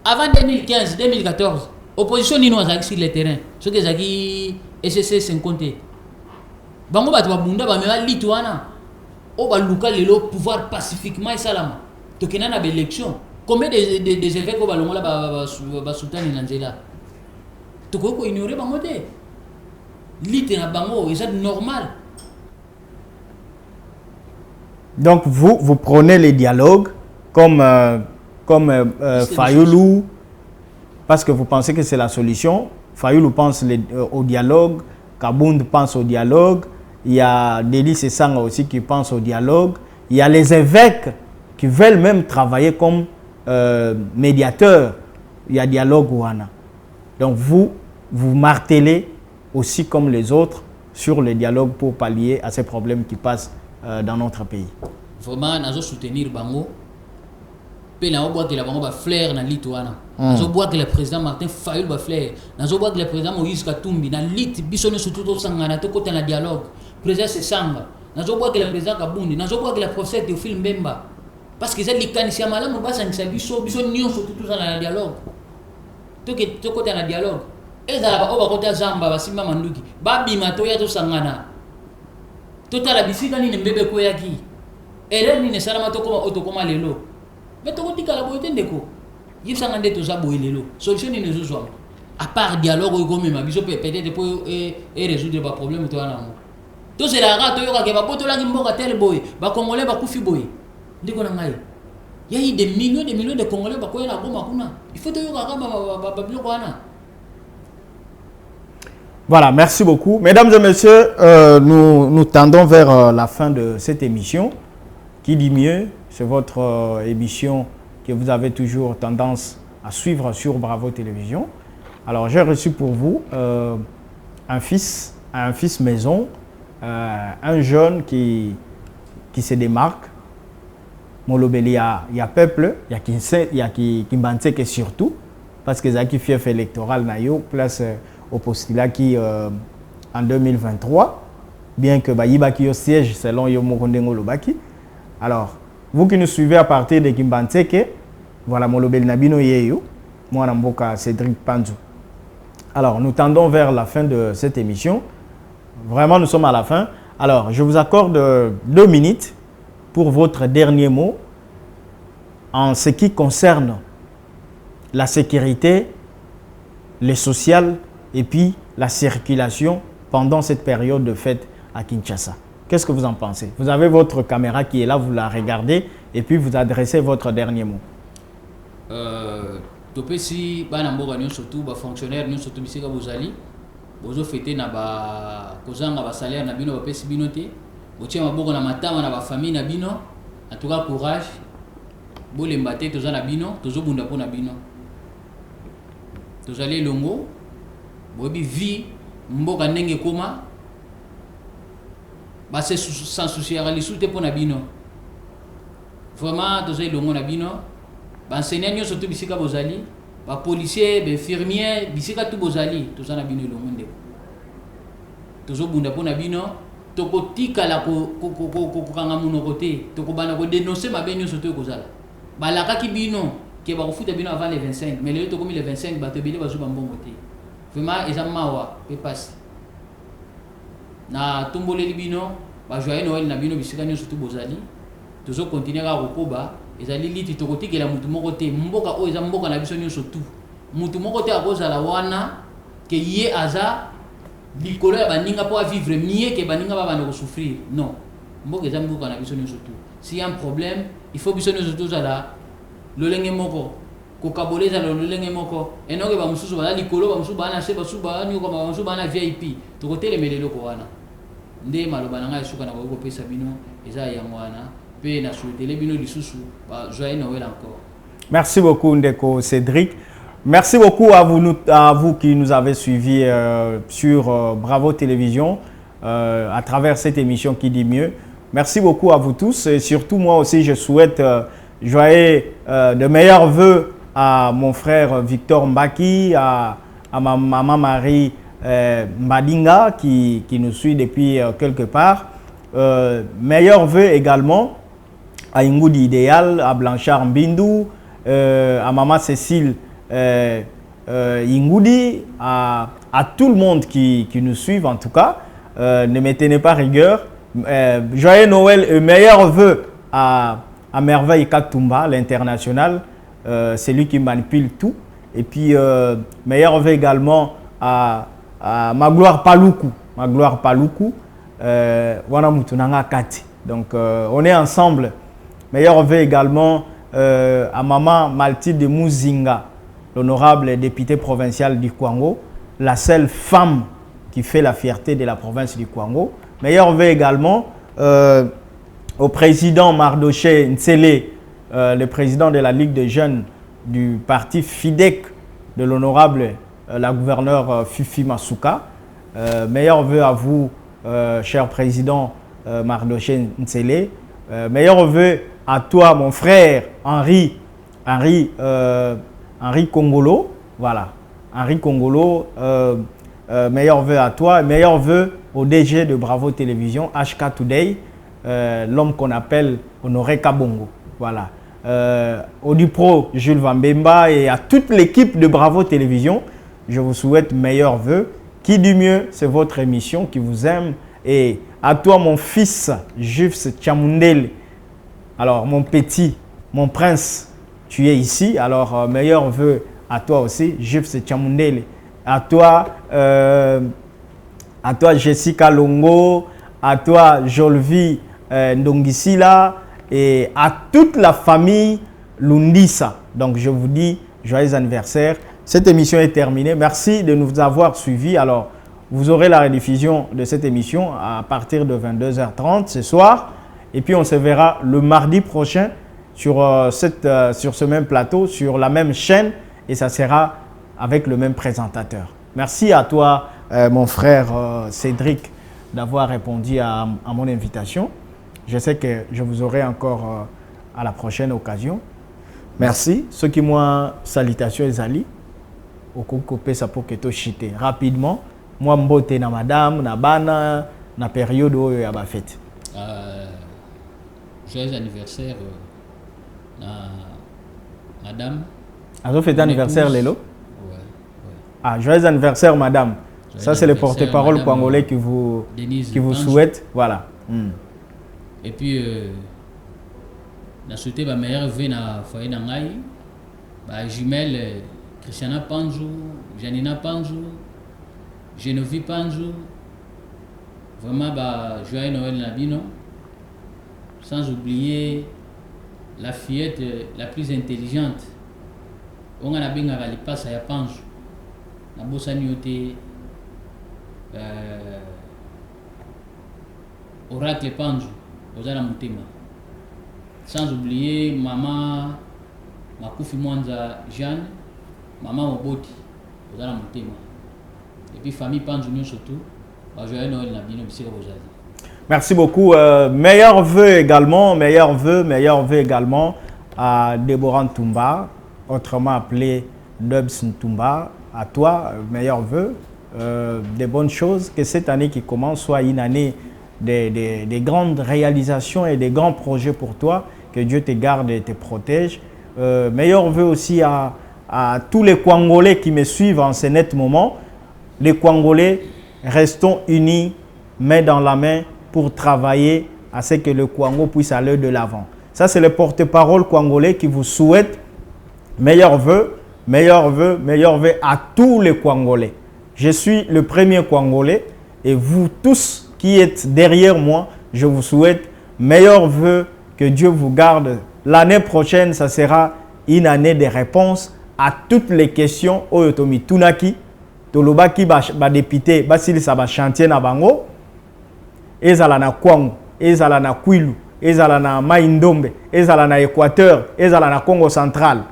Avant 2015, 2014, opposition nino azaki sur le terrain. Ce que zaki SSC 50. Bango bato babunda ba mema litwana o ba luka lelo pouvoir pacifiquement et salama to kenana ba élection combien des évêques o ba longola ba sultani na nzela to ko ignorer bango te litena bango c'est normal. Donc vous prenez les dialogues comme Fayulu parce que vous pensez que c'est la solution. Fayulu pense au dialogue, Kabound pense au dialogue. Il y a Delis Sanga aussi qui pense au dialogue. Il y a les évêques qui veulent même travailler comme médiateurs. Il y a dialogue ouana. Donc vous martelez aussi comme les autres sur le dialogue pour pallier à ces problèmes qui passent dans notre pays. Vraiment, nous allons soutenir Bango. Nous allons voir que la Bango va flair dans l'Itouana. Nous allons voir que le président Martin Fayulu va flair. Nous allons voir que le président Moïse Katumbi dans l'It, Bissonne surtout au Sangana, tout côté dans dialogue. Président Sesanga, nous allons voir que le président Kabundi, nous allons voir que le professeur Théophile Mbemba. Parce que c'est les canisiens malades, nous allons voir que Bissonne surtout dans le dialogue. Tout côté dans le dialogue. Et ça va au côté Zamba, Basimba Manduki, Babi Matoya to Sangana. Tout à la bisita ni Mbebe Koyaki. Et là, ni ne salama to comme autocoma lelo. Mais tout côté la boîte ndeko. Yip Sangande to Zabo lelo. Solution ni ne zo. À part dialogue au gomme, ma biso peut-être pour résoudre les problèmes to ana. Tout c'est la rate yo ka ke ba poto la ngimboka tel boy, ba congolais ba kufi boy. Ndiko na ngai. Il y a des millions de congolais ba koyela goma kuna. Il faut to yo ka ba biloko ana. Voilà, merci beaucoup. Mesdames et messieurs, nous tendons vers la fin de cette émission. Qui dit mieux? C'est votre émission que vous avez toujours tendance à suivre sur Bravo Télévision. Alors, j'ai reçu pour vous un fils maison, un jeune qui se démarque. Molobeli, il y a peuple, il y a qui Kimbantseke surtout, parce que Zaki fief électoral nayo place au postulat qui en 2023, bien que Bayiba qui au siège selon Yomokondengo Lobaki. Alors, vous qui nous suivez à partir de Kimbantseke, voilà Molobeli Nabino Yeyo, moi Namboka Cédric Panzou. Alors, nous tendons vers la fin de cette émission. Vraiment, nous sommes à la fin. Alors, je vous accorde 2 minutes pour votre dernier mot en ce qui concerne la sécurité, le social et puis la circulation pendant cette période de fête à Kinshasa. Qu'est-ce que vous en pensez? Vous avez votre caméra qui est là, vous la regardez et puis vous adressez votre dernier mot. Topesi bana mboka nyo surtout ba fonctionnaire nyo surtout bisika bozali bozo fêter na ba kozanga ba salaire na bino ba pesi bino te botia maboko na matama na ba famille na bino en tout cas courage bolemba te toza na bino tozobunda mpo na bino tozali elongo boyebi vie mboka ndenge ekoma base sans souciaka lisu te mpo na bino vraiment toza elongo na bino baenseignant nyonso to bisika bozali bapolicier bainfirmier bisika tu bozali toza na bino elongo ndeko tozobunda mpo na bino tokotikala kokanga monoko te tokobanda kodenonse mabe nyonso to ekozala balakaki bino ke bakofuta bino avant le 25 mais lelo tokomi le 25 bato ebele bazuba mbongo te vraiment eza mawa mpe pasi na tomboleli bino bajoye noel na bino bisika nyonso to bozali tozokontinue kaka kokoba ezali liti tokotikela mutu moko te mboka oyo eza mboka na biso nyonso tu mutu moko te akozala wana ke ye aza likolo ya baninga mpo avivre mie ke baninga babanda kosouffrir non mboka eza mboka na biso nyonso tu si y a un problème il faut biso nyonso tozala lolenge moko kokabola ezala lolenge moko enoke bamosusu baza likolo bamosusu baa na se basusu banyokama bamosusu baa na vip tokotelemela eloko wana nde maloba na ngai esuka na koki kopesa bino eza yango wana mpe na souhaitele bino lisusu joyeux Noël encore. Merci beaucoup Ndeko Cédric. Merci beaucoup à vous qui nous avez suivis sur Bravo Télévision à travers cette émission qui dit mieux. Merci beaucoup à vous tous et surtout moi aussi je souhaite de meilleurs vœux à mon frère Victor Mbaki, à ma maman Marie Madinga qui nous suit depuis quelque part. Meilleurs vœux également à Ingoudi Idéal, à Blanchard Mbindou, à maman Cécile Ingoudi, à tout le monde qui nous suit en tout cas. Ne me tenez pas rigueur. Joyeux Noël et meilleurs vœux à Merveille Katumba, l'international. C'est lui qui manipule tout. Et puis, meilleurs vœux également à Magloire Paloukou. Magloire Paloukou. Donc, on est ensemble. Meilleurs vœux également à Maman Mathilde Muzinga, l'honorable députée provinciale du Kwango, la seule femme qui fait la fierté de la province du Kwango. Meilleurs vœux également au président Mardoché Ntsele, le président de la Ligue des jeunes du parti FIDEC de l'honorable la gouverneure Fifi Masuka. Meilleurs vœux à vous, cher président Mardoché Ntsele. Meilleurs vœux à toi, mon frère Henri Congolo. Voilà, Henri Congolo. Meilleurs vœux à toi. Meilleurs vœux au DG de Bravo Télévision, HK Today, l'homme qu'on appelle Honoré Kabongo. Voilà. Au Dupro, Jules Vambemba et à toute l'équipe de Bravo Télévision, je vous souhaite meilleurs vœux. Qui du mieux, c'est votre émission qui vous aime. Et à toi, mon fils, Jufs Chamundele. Alors, mon petit, mon prince, tu es ici. Alors, meilleurs vœux à toi aussi, Jufs Chamundele. À toi, Jessica Longo. À toi, Jolvi Ndongisila. Et à toute la famille Lundisa. Donc, je vous dis joyeux anniversaire. Cette émission est terminée. Merci de nous avoir suivis. Alors, vous aurez la rediffusion de cette émission à partir de 22h30 ce soir. Et puis, on se verra le mardi prochain sur ce même plateau, sur la même chaîne. Et ça sera avec le même présentateur. Merci à toi, mon frère Cédric, d'avoir répondu à mon invitation. Je sais que je vous aurai encore à la prochaine occasion. Merci. Ce qui moi, salutations et ali. Au coupé ça pour que tu chité rapidement. Moi, mbote na madame, na bana, na période où il y a ma fête. Joyeux anniversaire na madame. Alors, fête anniversaire, Lélo? Ouais. Ah, joyeux anniversaire, madame. Joyeux ça, c'est le anniversaire, porte-parole congolais qui vous souhaite. Voilà. Et puis, na souhaité ma meilleure vie na foyer na ngai, ba jumelle Christiana Panjou, Janina Panjou, Genovi Panjou. Vraiment ba joyeux Noël Nabino. Sans oublier la fillette la plus intelligente. On a bien à passe à Panjou. Na bossa nyoté oracle Panjou. Sans oublier maman Makufi Mwanza Jeanne, maman Moboti, vous allez monter. Et puis famille Panjunion surtout, joyeux Noël n'a bien observé aujourd'hui. Merci beaucoup. Meilleurs vœux également à Déborah Ntumba, autrement appelée Dubs Ntumba. À toi, meilleurs vœux, des bonnes choses, que cette année qui commence soit une année des grandes réalisations et des grands projets pour toi, que Dieu te garde et te protège. Meilleurs vœux aussi à tous les Congolais qui me suivent en ce net moment. Les Congolais, restons unis, main dans la main, pour travailler à ce que le Congo puisse aller de l'avant. Ça, c'est le porte-parole congolais qui vous souhaite meilleurs vœux à tous les Congolais. Je suis le premier Congolais et vous tous qui êtes derrière moi, je vous souhaite meilleurs vœux, que Dieu vous garde. L'année prochaine, ça sera une année de réponses à toutes les questions. Oyotomi Tunaki, Tolobaki, député, Basili Saba chantier na bango. Ezala na Kwango, ezala na Kwilu, ezala na Mai-Ndombe, ezala na Équateur, ezala na Congo central.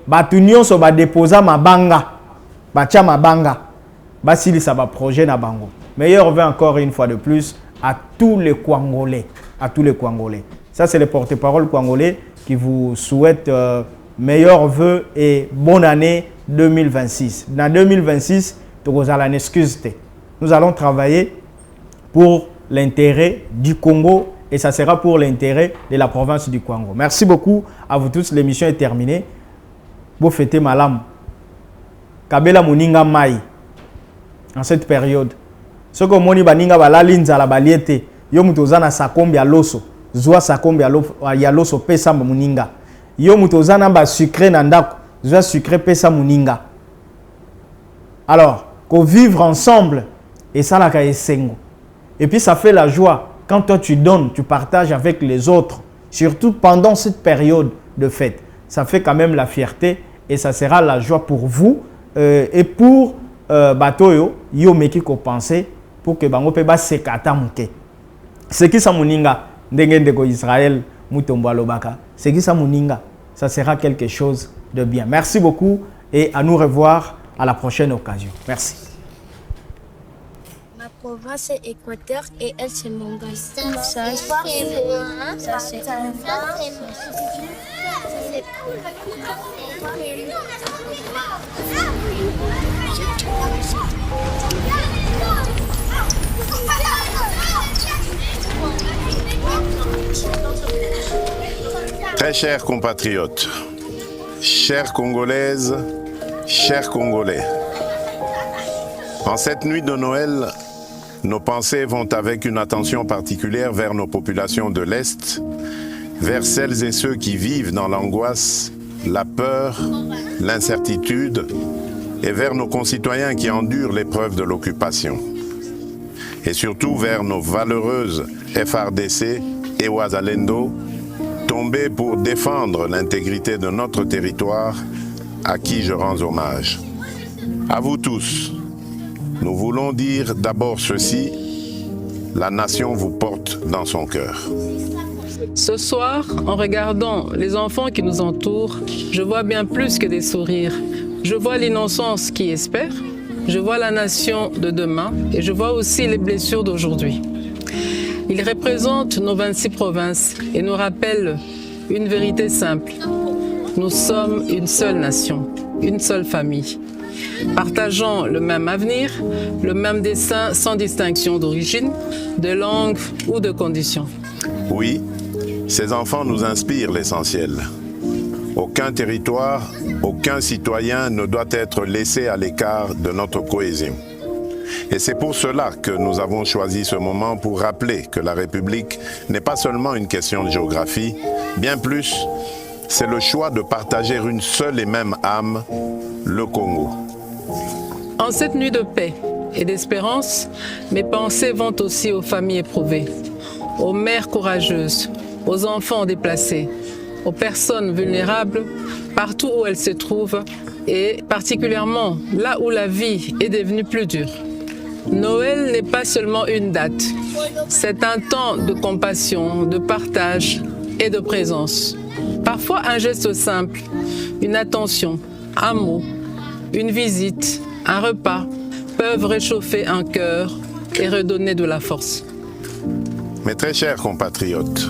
Batu nyonso ba déposa mabanga, batia mabanga, basili sa ba projet na bango. Meilleur vœu encore une fois de plus à tous les Congolais, Ça c'est le porte-parole congolais qui vous souhaite meilleurs vœux et bonne année 2026. Dans 2026, nous allons travailler pour l'intérêt du Congo et ça sera pour l'intérêt de la province du Congo. Merci beaucoup à vous tous. L'émission est terminée. Vous fêtez malam. Kabela Muninga Mai. En cette période. Ce que moni baninga balalinza la baliete. Yo mutozana sakombi ya loso. Zwa sakombi ya loso pesa muninga. Yo mutozana ba sucré na ndako. Zwa sucré pesa muninga. Alors, qu'on vivre ensemble et ça la kaesengo. Et puis ça fait la joie quand toi tu donnes, tu partages avec les autres, surtout pendant cette période de fête. Ça fait quand même la fierté et ça sera la joie pour vous et pour Batoyo, yo meki ko penser pour que bango pe ba sekata muke. C'est qui ça muninga ndenge ndeko Israël mutombo alobaka. C'est qui ça muninga, ça sera quelque chose de bien. Merci beaucoup et à nous revoir à la prochaine occasion. Merci. Province est Équateur et elle c'est Mongol. Ça c'est Très chers compatriotes, chères Congolaises, chers Congolais, en cette nuit de Noël, nos pensées vont avec une attention particulière vers nos populations de l'Est, vers celles et ceux qui vivent dans l'angoisse, la peur, l'incertitude, et vers nos concitoyens qui endurent l'épreuve de l'occupation. Et surtout vers nos valeureuses FRDC et Ouazalendo, tombées pour défendre l'intégrité de notre territoire, à qui je rends hommage. À vous tous, nous voulons dire d'abord ceci, la nation vous porte dans son cœur. Ce soir, en regardant les enfants qui nous entourent, je vois bien plus que des sourires. Je vois l'innocence qui espère, je vois la nation de demain et je vois aussi les blessures d'aujourd'hui. Ils représentent nos 26 provinces et nous rappellent une vérité simple. Nous sommes une seule nation, une seule famille. Partageant le même avenir, le même dessein sans distinction d'origine, de langue ou de condition. Oui, ces enfants nous inspirent l'essentiel. Aucun territoire, aucun citoyen ne doit être laissé à l'écart de notre cohésion. Et c'est pour cela que nous avons choisi ce moment pour rappeler que la République n'est pas seulement une question de géographie, bien plus, c'est le choix de partager une seule et même âme, le Congo. En cette nuit de paix et d'espérance, mes pensées vont aussi aux familles éprouvées, aux mères courageuses, aux enfants déplacés, aux personnes vulnérables, partout où elles se trouvent, et particulièrement là où la vie est devenue plus dure. Noël n'est pas seulement une date, c'est un temps de compassion, de partage, et de présence. Parfois un geste simple, une attention, un mot, une visite, un repas peuvent réchauffer un cœur et redonner de la force. Mes très chers compatriotes,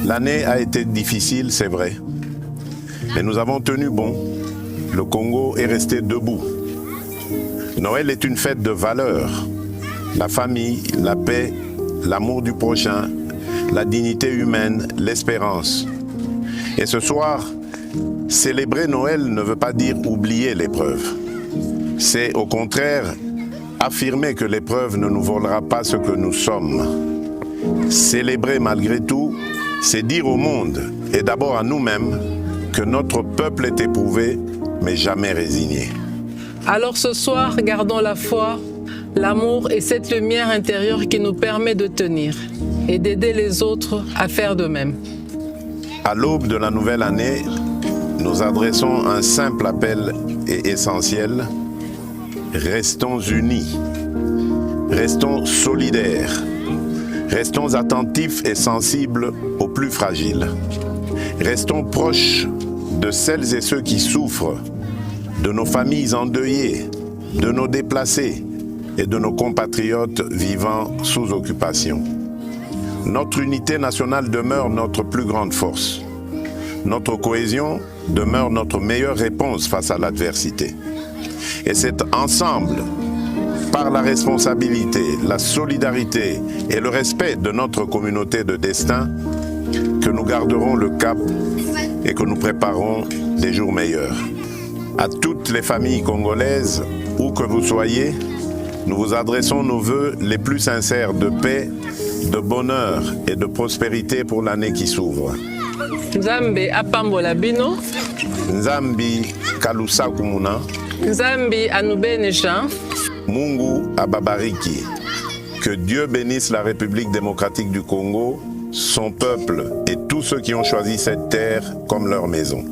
l'année a été difficile, c'est vrai, mais nous avons tenu bon. Le Congo est resté debout. Noël est une fête de valeurs. La famille, la paix, l'amour du prochain, la dignité humaine, l'espérance. Et ce soir, célébrer Noël ne veut pas dire oublier l'épreuve. C'est au contraire affirmer que l'épreuve ne nous volera pas ce que nous sommes. Célébrer malgré tout, c'est dire au monde, et d'abord à nous-mêmes, que notre peuple est éprouvé, mais jamais résigné. Alors ce soir, gardons la foi, l'amour et cette lumière intérieure qui nous permet de tenir et d'aider les autres à faire de même. À l'aube de la nouvelle année, nous adressons un simple appel et essentiel. Restons unis, restons solidaires, restons attentifs et sensibles aux plus fragiles. Restons proches de celles et ceux qui souffrent, de nos familles endeuillées, de nos déplacés et de nos compatriotes vivant sous occupation. Notre unité nationale demeure notre plus grande force. Notre cohésion demeure notre meilleure réponse face à l'adversité. Et c'est ensemble, par la responsabilité, la solidarité et le respect de notre communauté de destin, que nous garderons le cap et que nous préparons des jours meilleurs. À toutes les familles congolaises, où que vous soyez, nous vous adressons nos vœux les plus sincères de paix, de bonheur et de prospérité pour l'année qui s'ouvre. Nzambe apambola bino. Nzambi kalusa kumuna. Nzambi anubenesha. Mungu ababariki. Que Dieu bénisse la République démocratique du Congo, son peuple et tous ceux qui ont choisi cette terre comme leur maison.